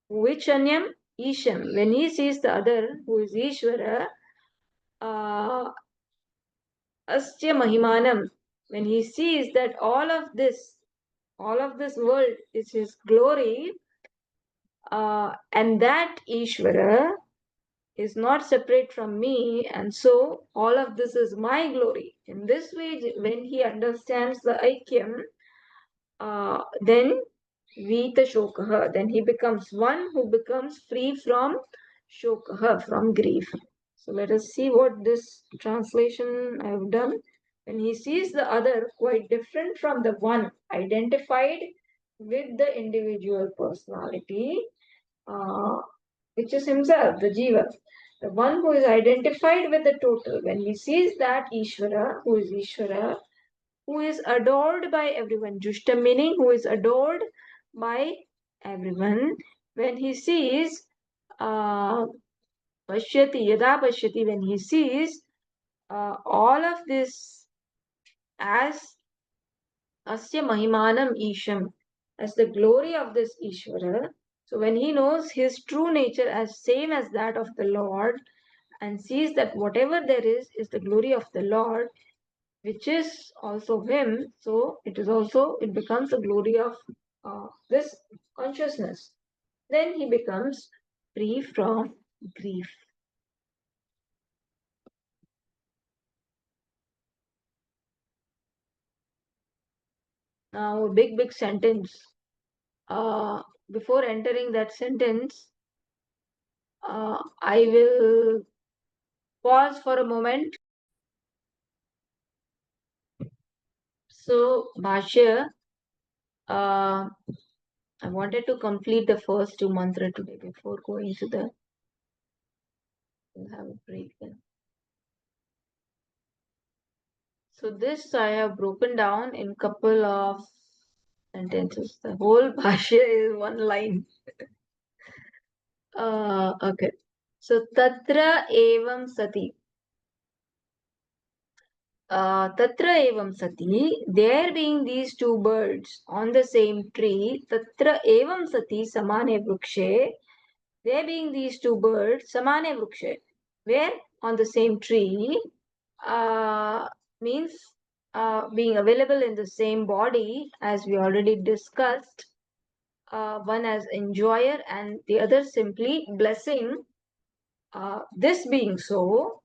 which Anyam? Isham. When he sees the other, who is Ishvara, Asya Mahimanam, when he sees that all of this world is his glory, and that Ishvara is not separate from me, and so all of this is my glory. In this way, when he understands the Aikyam, then Vita Shokaha, then he becomes one who becomes free from Shokaha, from grief. So let us see what this translation I have done. When he sees the other quite different from the one identified with the individual personality, which is himself, the Jiva, the one who is identified with the total, when he sees that Ishvara, who is adored by everyone, Jushta meaning who is adored by everyone, when he sees Pashyati, Yada Pashyati, when he sees all of this as Asya Mahimanam Isham, as the glory of this Ishvara. So when he knows his true nature as same as that of the Lord and sees that whatever there is the glory of the Lord, which is also him, so it becomes the glory of this consciousness. Then he becomes free from grief. Now, a big sentence. Before entering that sentence, I will pause for a moment. So, Bhashya, I wanted to complete the first two mantra today before going to the. We'll have a break then. So this I have broken down in couple of sentences. The whole Bhashya is one line. Okay. So tatra evam sati. Tatra evam sati. There being these two birds on the same tree. Tatra evam sati samane vrukshe. There being these two birds samane vrukshe. Where? On the same tree. Means being available in the same body, as we already discussed, one as enjoyer and the other simply blessing. This being so,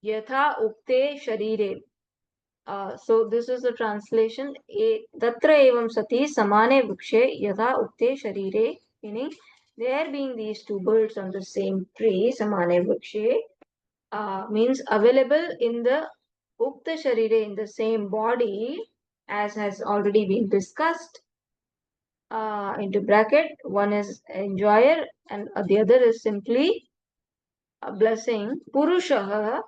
yatha ukte sharire. So this is the translation. Tatra evam sati samane vrukshe yatha ukte sharire, meaning there being these two birds on the same tree, samane vrukshe, means available in the ukta sharire, in the same body, as has already been discussed. Into bracket, one is enjoyer and the other is simply a blessing. Purushaha,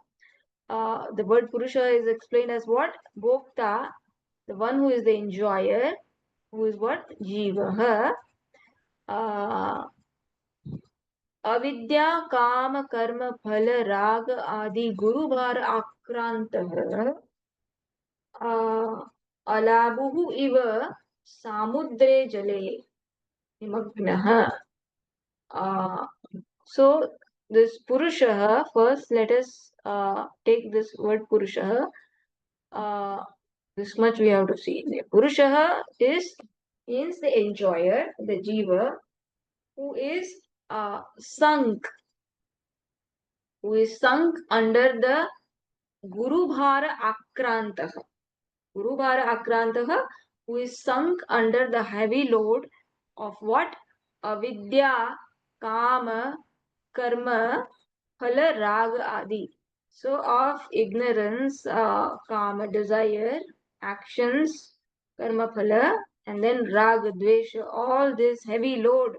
the word Purusha is explained as what? Bhokta, the one who is the enjoyer, who is what? Jivaha. अविद्या काम कर्म फल राग आदि गुरु भार आक्रांत अलाबुहु इव सामुद्रे जले निमग्नः. So this Purusha, first let us take this word Purusha. This much we have to see. Purusha means the enjoyer, the jiva, who is sunk, under the Guru Bhara Akrantaha. Guru Bhara Akrantaha, who is sunk under the heavy load of what? Avidya, Kama, Karma, Phala, Raga, Adi. So of ignorance, Kama, desire, actions, Karma, Phala, and then Raga, Dvesha, all this heavy load,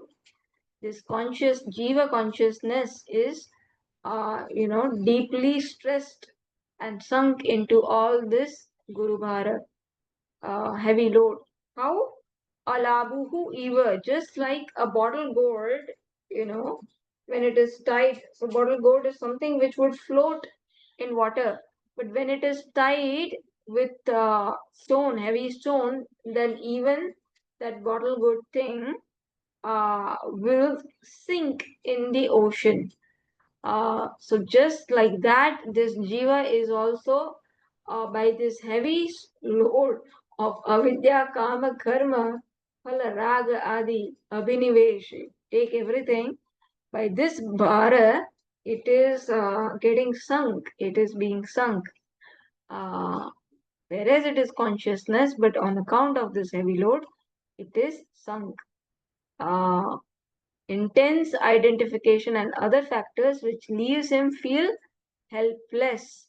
this Jiva consciousness is deeply stressed and sunk into all this Guru Bhara, heavy load. How? Alabuhu eva, just like a bottle gourd, when it is tied. So bottle gourd is something which would float in water. But when it is tied with stone, heavy stone, then even that bottle gourd thing will sink in the ocean. So just like that, this jiva is also by this heavy load of avidya, kama, karma, phala, raga, adi, abhinivesh, take everything. By this bhara, it is getting sunk. It is being sunk. Whereas it is consciousness, but on account of this heavy load, it is sunk. Intense identification and other factors which leaves him feel helpless.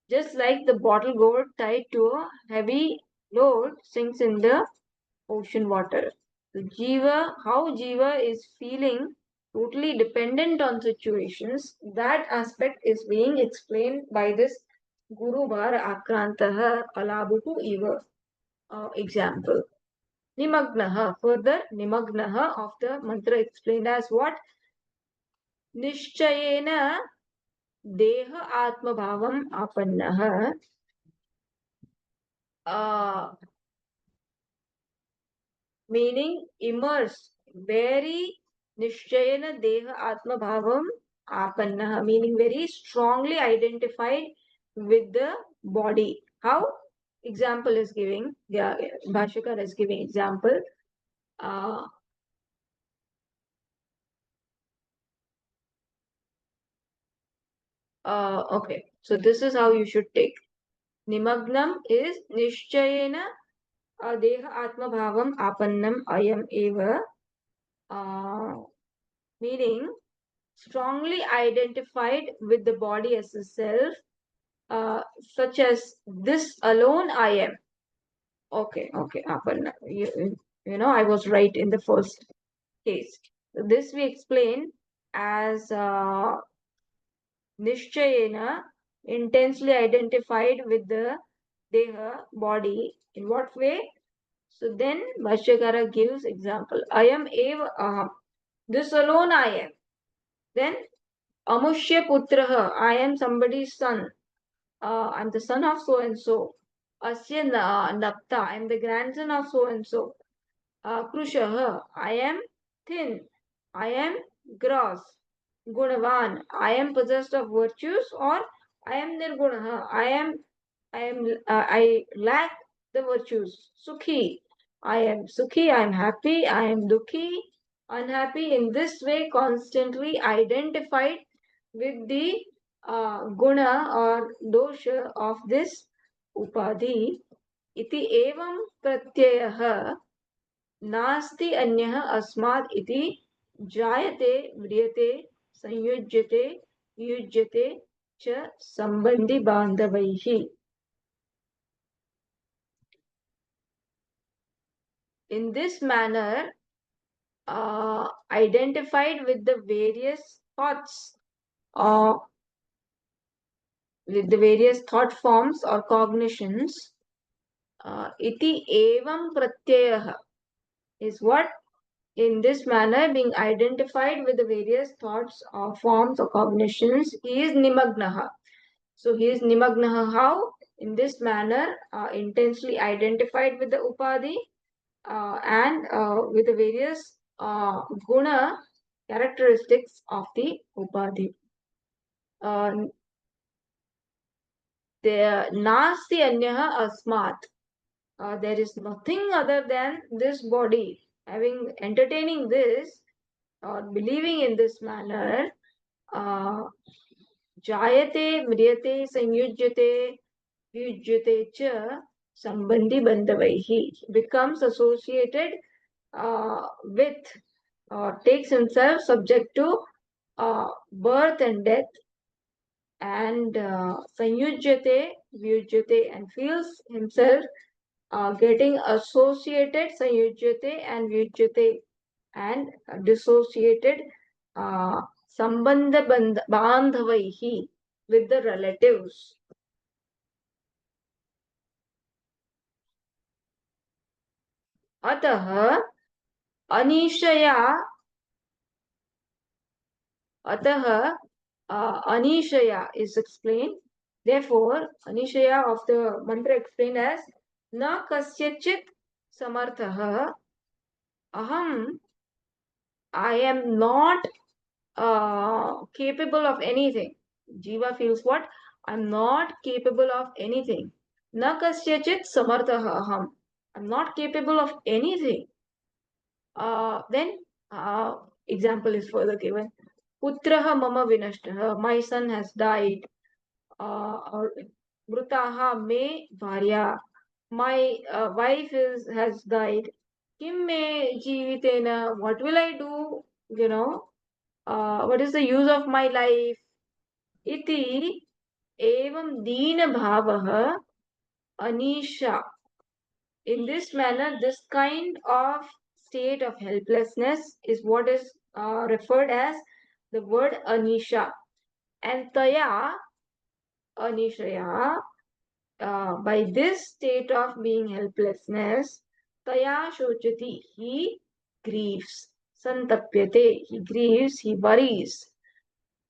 Just like the bottle gourd tied to a heavy load sinks in the ocean water. The how Jiva is feeling totally dependent on situations, that aspect is being explained by this Guru Bhara Akrantaha Alabuhu Eva example. Nimagnaha, further Nimagnaha of the mantra explained as what? Nishchayena देह आत्मभावम आपन्नः, meaning immersed, very nishchayena deha atmabhavam apannah, meaning very strongly identified with the body. How? Example is giving, Bhashyakar is giving example. Okay, so this is how you should take. Nimagnam is nishchayena देह आत्मभावम आपन्नम ayam eva, meaning strongly identified with the body as a self, such as this alone I am. Okay, apanna. I was right in the first case. This we explain as nishchayena, intensely identified with the deha, body. In what way? So then Bhashyakara gives example. I am eva aham. This alone I am. Then Amushya putraha, I am somebody's son. I'm the son of so and so. Asya napta, I am the grandson of so and so. Krushaha, I am thin. I am gross. Gunavan. I am possessed of virtues, or I am nirguna. I lack the virtues. Sukhi. I am sukhi, I am happy, I am dukhi, unhappy. In this way, constantly identified with the guna or dosha of this upadhi. Iti evam pratyayah नास्ति अन्यः अस्मात् इति जायते म्रियते संयुज्यते युज्यते च संबंधी बांधवैः. In this manner, identified with the various thoughts, uh, with the various thought forms or cognitions, iti evam pratyayah is what, in this manner, being identified with the various thoughts or forms or cognitions, he is nimagnaha. So he is nimagnaha how? In this manner, intensely identified with the upadhi and with the various guna characteristics of the upadhi. There nasti anyaha asmat. There is nothing other than this body. Having entertaining this or believing in this manner, jayate, mriyate, sanyujyate, yujyate cha sambandhi bandhavaihi, becomes associated with or takes himself subject to birth and death, and sanyujyate, vyujyate, and feels himself getting associated, sanyujyate and vyujyate, and dissociated sambandha bandhavaihi, with the relatives. अतः अनिशया अतः Anishaya is explained. Therefore, Anishaya of the mantra explained as Na kasyachit samartha. Aham, I am not capable of anything. Jiva feels what? I'm not capable of anything. Na kasyachit samartha aham. I'm not capable of anything. Then, example is further given. Putraha mama vinashtaha. My son has died. Or Mrutaha me bharya. My wife has died. Kim me jivitena. What will I do? You know, what is the use of my life? Iti evam deena bhavaha anisha. In this manner, this kind of state of helplessness is what is referred as the word anisha. And taya, anishaya, by this state of being helplessness, taya shochati, he grieves. Santapyate, he grieves, he worries.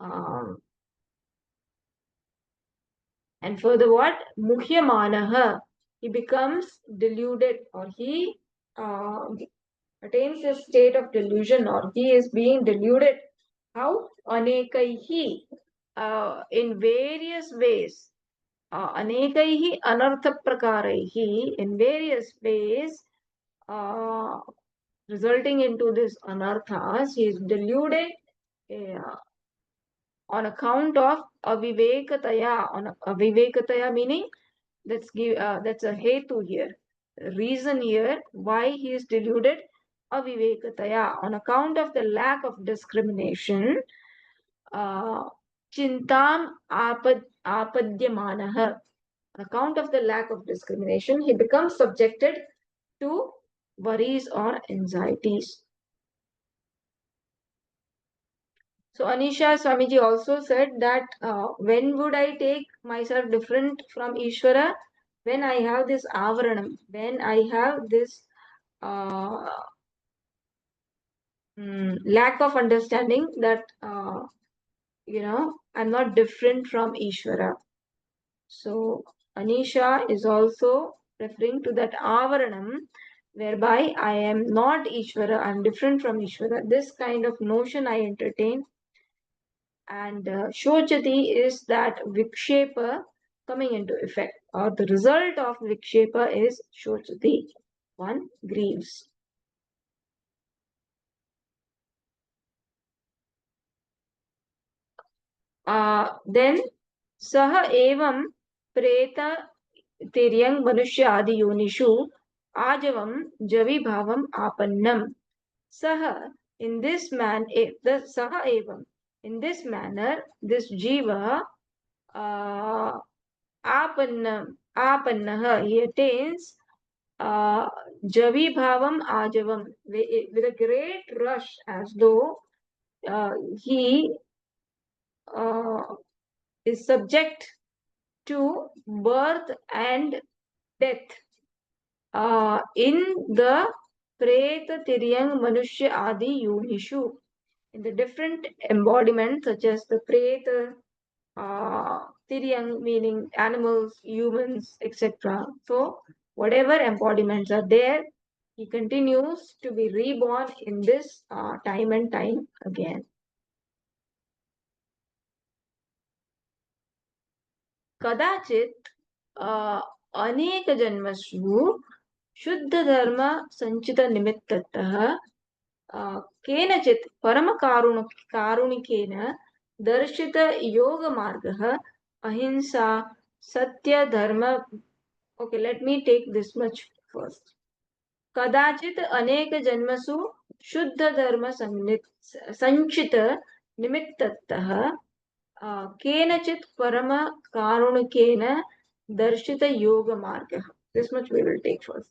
Um, and further what? Muhyamanaha, he becomes deluded, or he attains a state of delusion, or he is being deluded. How? Anekaihi, in various ways. Anekaihi anartha prakaraihi, in various ways, resulting into this anarthas, he is deluded uh, on account of avivekataya. On avivekataya meaning that's a hetu here, reason here why he is deluded. Avivekataya, on account of the lack of discrimination. Chintam apadyamanah, on account of the lack of discrimination, he becomes subjected to worries or anxieties. So Anisha Swamiji also said that when would I take myself different from Ishvara? When I have this avaranam, when I have this uh, lack of understanding that I'm not different from Ishvara. So Anisha is also referring to that avaranam, whereby I am not Ishvara, I am different from Ishvara. This kind of notion I entertain. and Shochati is that Vikshepa coming into effect, or the result of Vikshepa is Shochati. One grieves. Then Saha evam Preta Tiryang Manusya Adi Yonishu Ajavam Javi Bhavam Apannam. Saha, in this man, the Saha evam, in this manner, this Jiva Apannah, he attains Javi Bhavam Ajavam with a great rush, as though he uh, is subject to birth and death in the Preta Tiryang Manushya Adi Yonishu, in the different embodiments such as the Preta, Tiryang meaning animals, humans, etc. So, whatever embodiments are there, he continues to be reborn in this time and time again. कदाचित् अनेकजन्मसु शुद्धधर्मसञ्चितनिमित्ततः केनचित् परमकारुणिकेन दर्शितयोगमार्गः अहिंसा सत्यधर्म. Okay, let me take this much first. कदाचित् अनेकजन्मसु शुद्धधर्मसञ्चितनिमित्ततः केनचित् परमकारुणिकेन दर्शितयोगमार्गः. This much we will take first.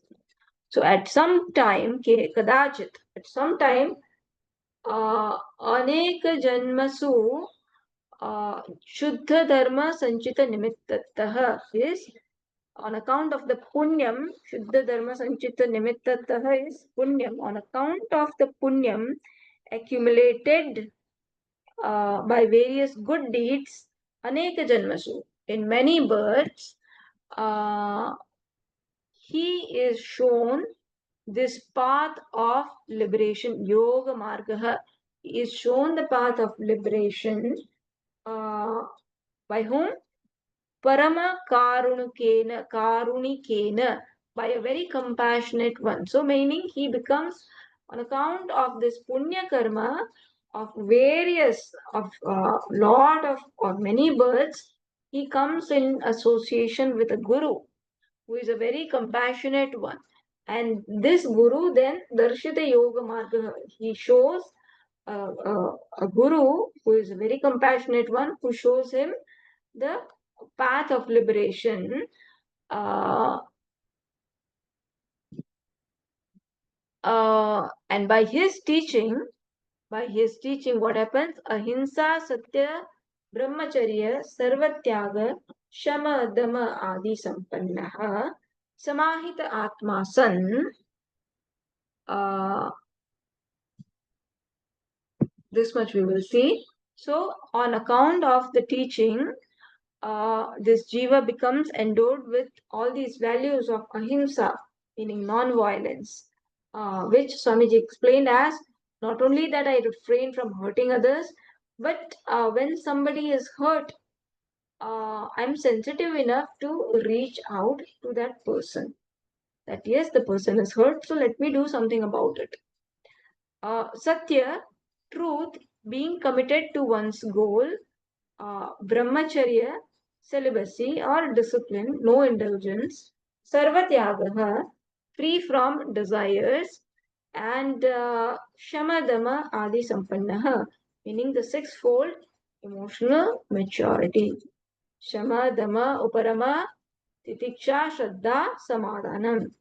So at some time, kadachit, at some time, aneka janmasu shuddha dharma sanchita nimittataha is on account of the punyam. Shuddha dharma sanchita nimittataha is punyam. On account of the punyam accumulated by various good deeds, aneka janmasu, in many births, he is shown this path of liberation. Yoga margaha is shown the path of liberation by whom? Parama karunikena, by a very compassionate one. So meaning he becomes, on account of this punya karma of various, of lot of or many births, he comes in association with a guru who is a very compassionate one. And this guru then Darshita Yoga Marga, he shows a guru who is a very compassionate one, who shows him the path of liberation. And by his teaching, what happens? Ahimsa, Satya, Brahmacharya, Sarvatyaga, Shama, Dama, Adi Sampannaha, Samahita Atma San. This much we will see. So, on account of the teaching, this jiva becomes endowed with all these values of ahimsa, meaning non-violence, which Swamiji explained as not only that I refrain from hurting others, but when somebody is hurt, I'm sensitive enough to reach out to that person. That yes, the person is hurt, so let me do something about it. Satya, truth, being committed to one's goal, brahmacharya, celibacy or discipline, no indulgence, sarvatyagaha, free from desires, and shamadama adi sampannaha, meaning the sixfold emotional maturity. Shamadama uparama titiksha shraddha samadhanam.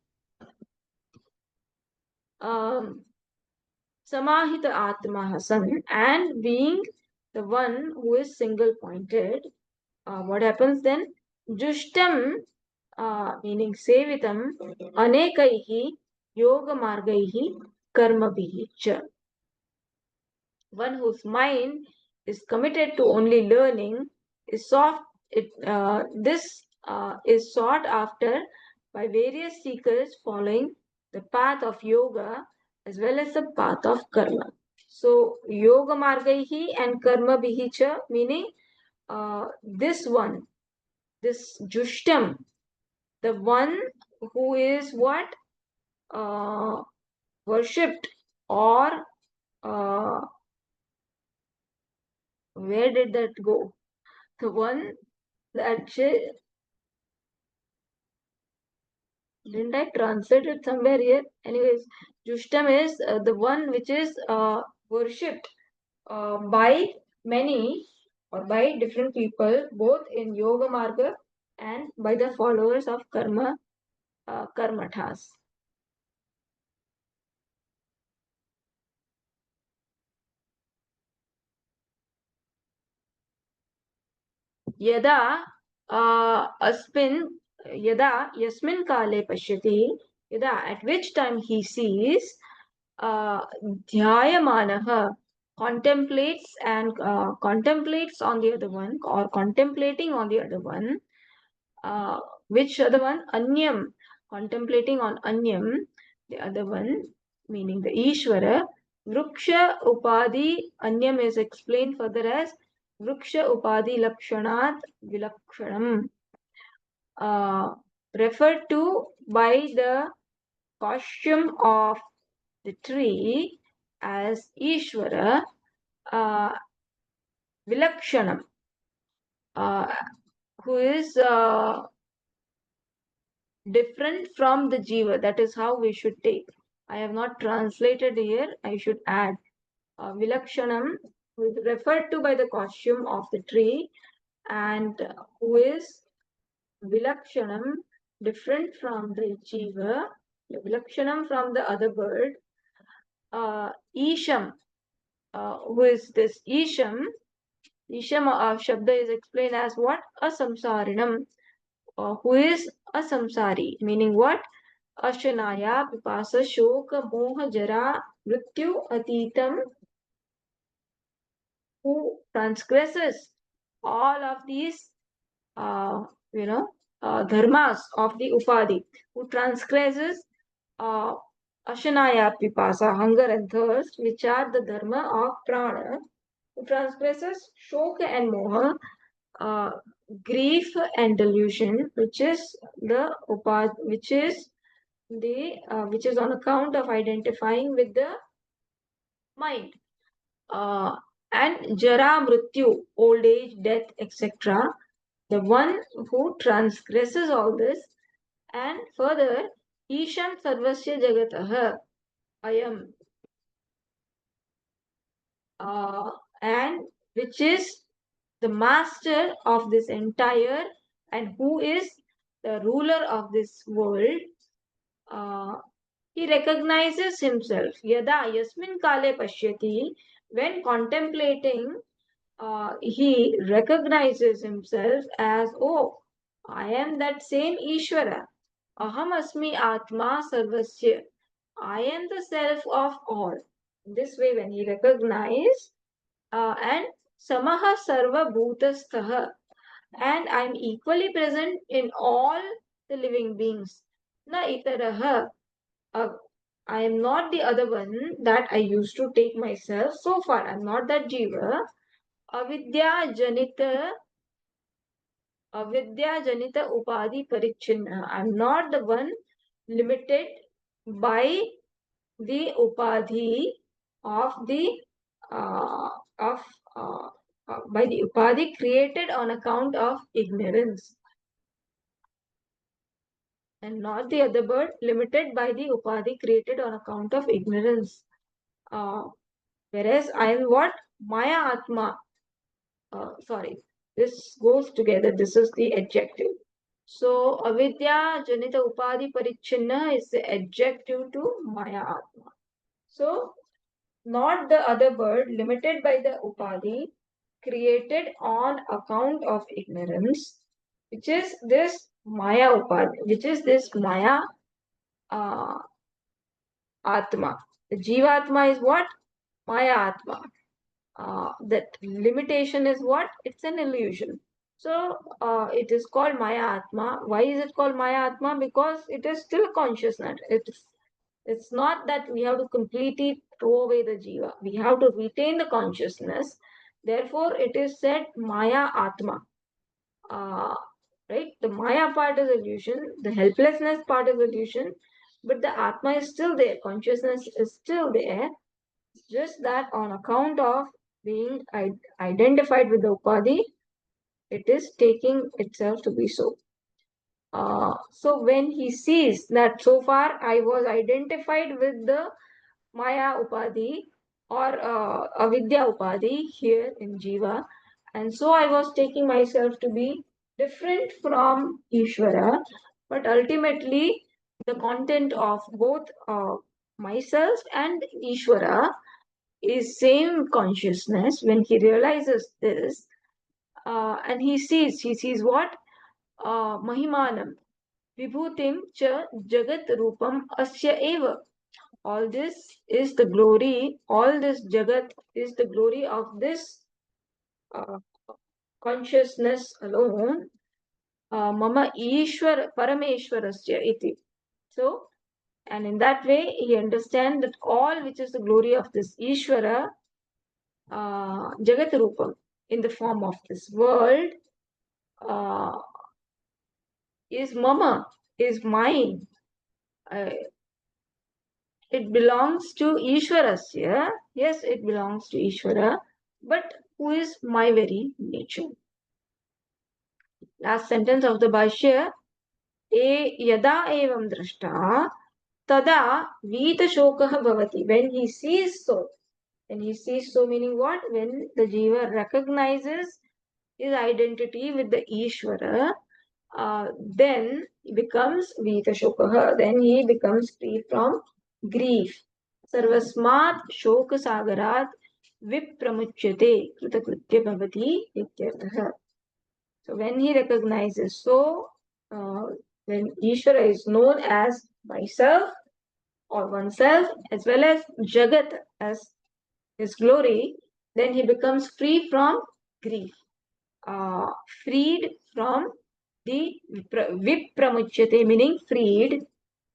Samahita Atma Hasan, and being the one who is single pointed, what happens then? Jushtam, meaning Sevitam, Anekaihi, Yoga Margaihi, Karmabhihi cha. One whose mind is committed to only learning is is sought after by various seekers following the path of yoga as well as the path of karma. So yoga margaihi and karma bihi cha, meaning this one, this jushtam, the one who is what worshipped, or uh, where did that go? The one that didn't I translate it somewhere here? Anyways, Jushtam is the one which is worshipped by many or by different people, both in Yoga Marga and by the followers of Karmathas. यदा अस्मिन् यदा यस्मिन् काले पश्यति, यदा at which time he sees, ध्यायमानः contemplates and contemplates on the other one, or contemplating on the other one, which other one? Anyam, contemplating on Anyam, the other one, meaning the Ishvara. Vriksha Upadhi, Anyam is explained further as Vriksha Upadhi Lakshanat Vilakshanam, referred to by the costume of the tree as Ishvara, Vilakshanam, who is different from the jiva. That is how we should take. I have not translated here. I should add Vilakshanam, who is referred to by the costume of the tree, and who is Vilakshanam, different from the jiva, Vilakshanam from the other bird. Isham, who is this Isham? Isham Shabda is explained as what? Asamsarinam, who is a samsari, meaning what? Ashanaya, Pipasa, Shoka, Moha, Jara, Mrityu, Atitam, who transgresses all of these, uh, dharmas of the Upadhi, who transgresses uh, Ashanaya, Pipasa, hunger and thirst, which are the dharma of prana, who transgresses Shoka and Moha, uh, grief and delusion, which is the Upad, which is on account of identifying with the mind, uh, and jara mrityu, old age, death, etc. The one who transgresses all this, and further, isham sarvasya jagatah ayam, uh, and which is the master of this entire, and who is the ruler of this world. uh, he recognizes himself. Yada yasmin kale pashyati, when contemplating, he recognizes himself as, oh, I am that same Ishvara. Aham asmi atma sarvasya. I am the self of all. This way, when he recognizes, and samaha sarva bhutastha, and I am equally present in all the living beings. Na itaraha, uh, I am not the other one that I used to take myself. So far, I am not that jiva. Avidya janita, avidya janita upadhi parichinna. I am not the one limited by the upadhi of the of by the upadhi created on account of ignorance, and not the other bird limited by the upadhi created on account of ignorance. Uh, Whereas I am what? Maya Atma. Sorry, this goes together. This is the adjective. So, avidya janita upadhi parichinna is the adjective to Maya Atma. So, not the other bird limited by the upadhi created on account of ignorance, which is this Maya upadhi, which is this Maya uh, Atma. The Jivatma is what? Maya Atma. That limitation is what? It's an illusion. So it is called Maya Atma. Why is it called Maya Atma? Because it is still consciousness. It's not that we have to completely throw away the jiva. We have to retain the consciousness. Therefore, it is said Maya Atma. Right? The Maya part is illusion, the helplessness part is illusion, but the Atma is still there. Consciousness is still there. It's just that on account of being identified with the Upadhi, it is taking itself to be so. So when he sees that so far I was identified with the Maya Upadhi or Avidya Upadhi here in Jiva, and so I was taking myself to be different from Ishvara, but ultimately the content of both myself and Ishvara is same consciousness. When he realizes this, and he sees what? Mahimanam Vibhutim cha jagat rupam asya eva. All this is the glory, all this jagat is the glory of this uh, consciousness alone. Mama Ishwar Parameshwarasya iti. So, and in that way, he understands that all which is the glory of this Ishwara, Jagat Rupam, in the form of this world, uh, is Mama, is mine. It belongs to Ishwarasya. Yes, it belongs to Ishvara, but who is my very nature? Last sentence of the Bhashya, yada evam drashta, tada vita shokah bhavati. When he sees so meaning what? When the jiva recognizes his identity with the Ishvara, then he becomes vita shokah, then he becomes free from grief. सर्वस्मात् शोकसागरात् विप्रमुच्यते कृतकृत्य भवति इत्यर्थः. So when he recognizes when Ishvara is known as myself or oneself as well as Jagat as his glory, then he becomes free from grief, freed from the vipramuchyate, meaning freed,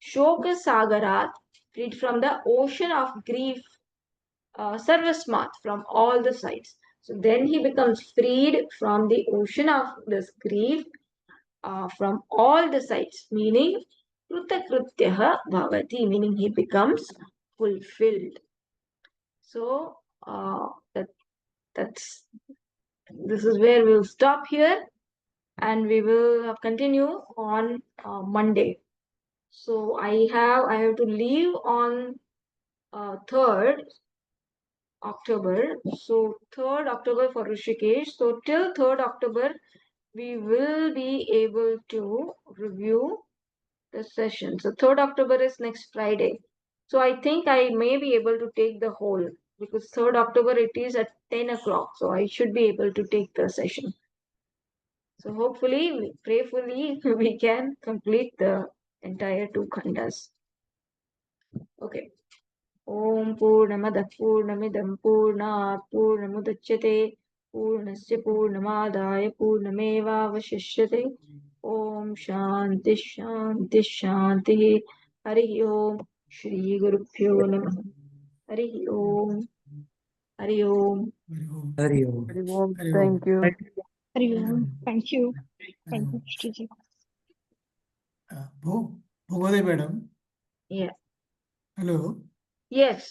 shoka sagarat, freed from the ocean of grief, sarvasmat, from all the sides. So then he becomes freed from the ocean of this grief, from all the sides, meaning krutakrutyah bhavati, meaning he becomes fulfilled. So that's this is where we'll stop here, and we will continue on Monday. So I have to leave on 3rd October. So 3rd October for Rishikesh. So till 3rd October, we will be able to review the session. So 3rd October is next Friday. So I think I may be able to take the whole, because 3rd October it is at 10 o'clock. So I should be able to take the session. So hopefully, prayerfully, we can complete the entire 2 khandas. Okay. Om Purnamadah Purnamidam Purnat Purnamudachyate Purnasya Purnamadaya Purnameva Vashishyate. Om Shanti Shanti Shanti. Hari Om. Shri Guru Pyo Namah. Hari Om. Hari Om. Hari Om. Hari Om. Hari Om. Thank you. Hari Om. Thank you. Thank you, Shreeji. Bhogode madam. Yeah. Hello. Yes.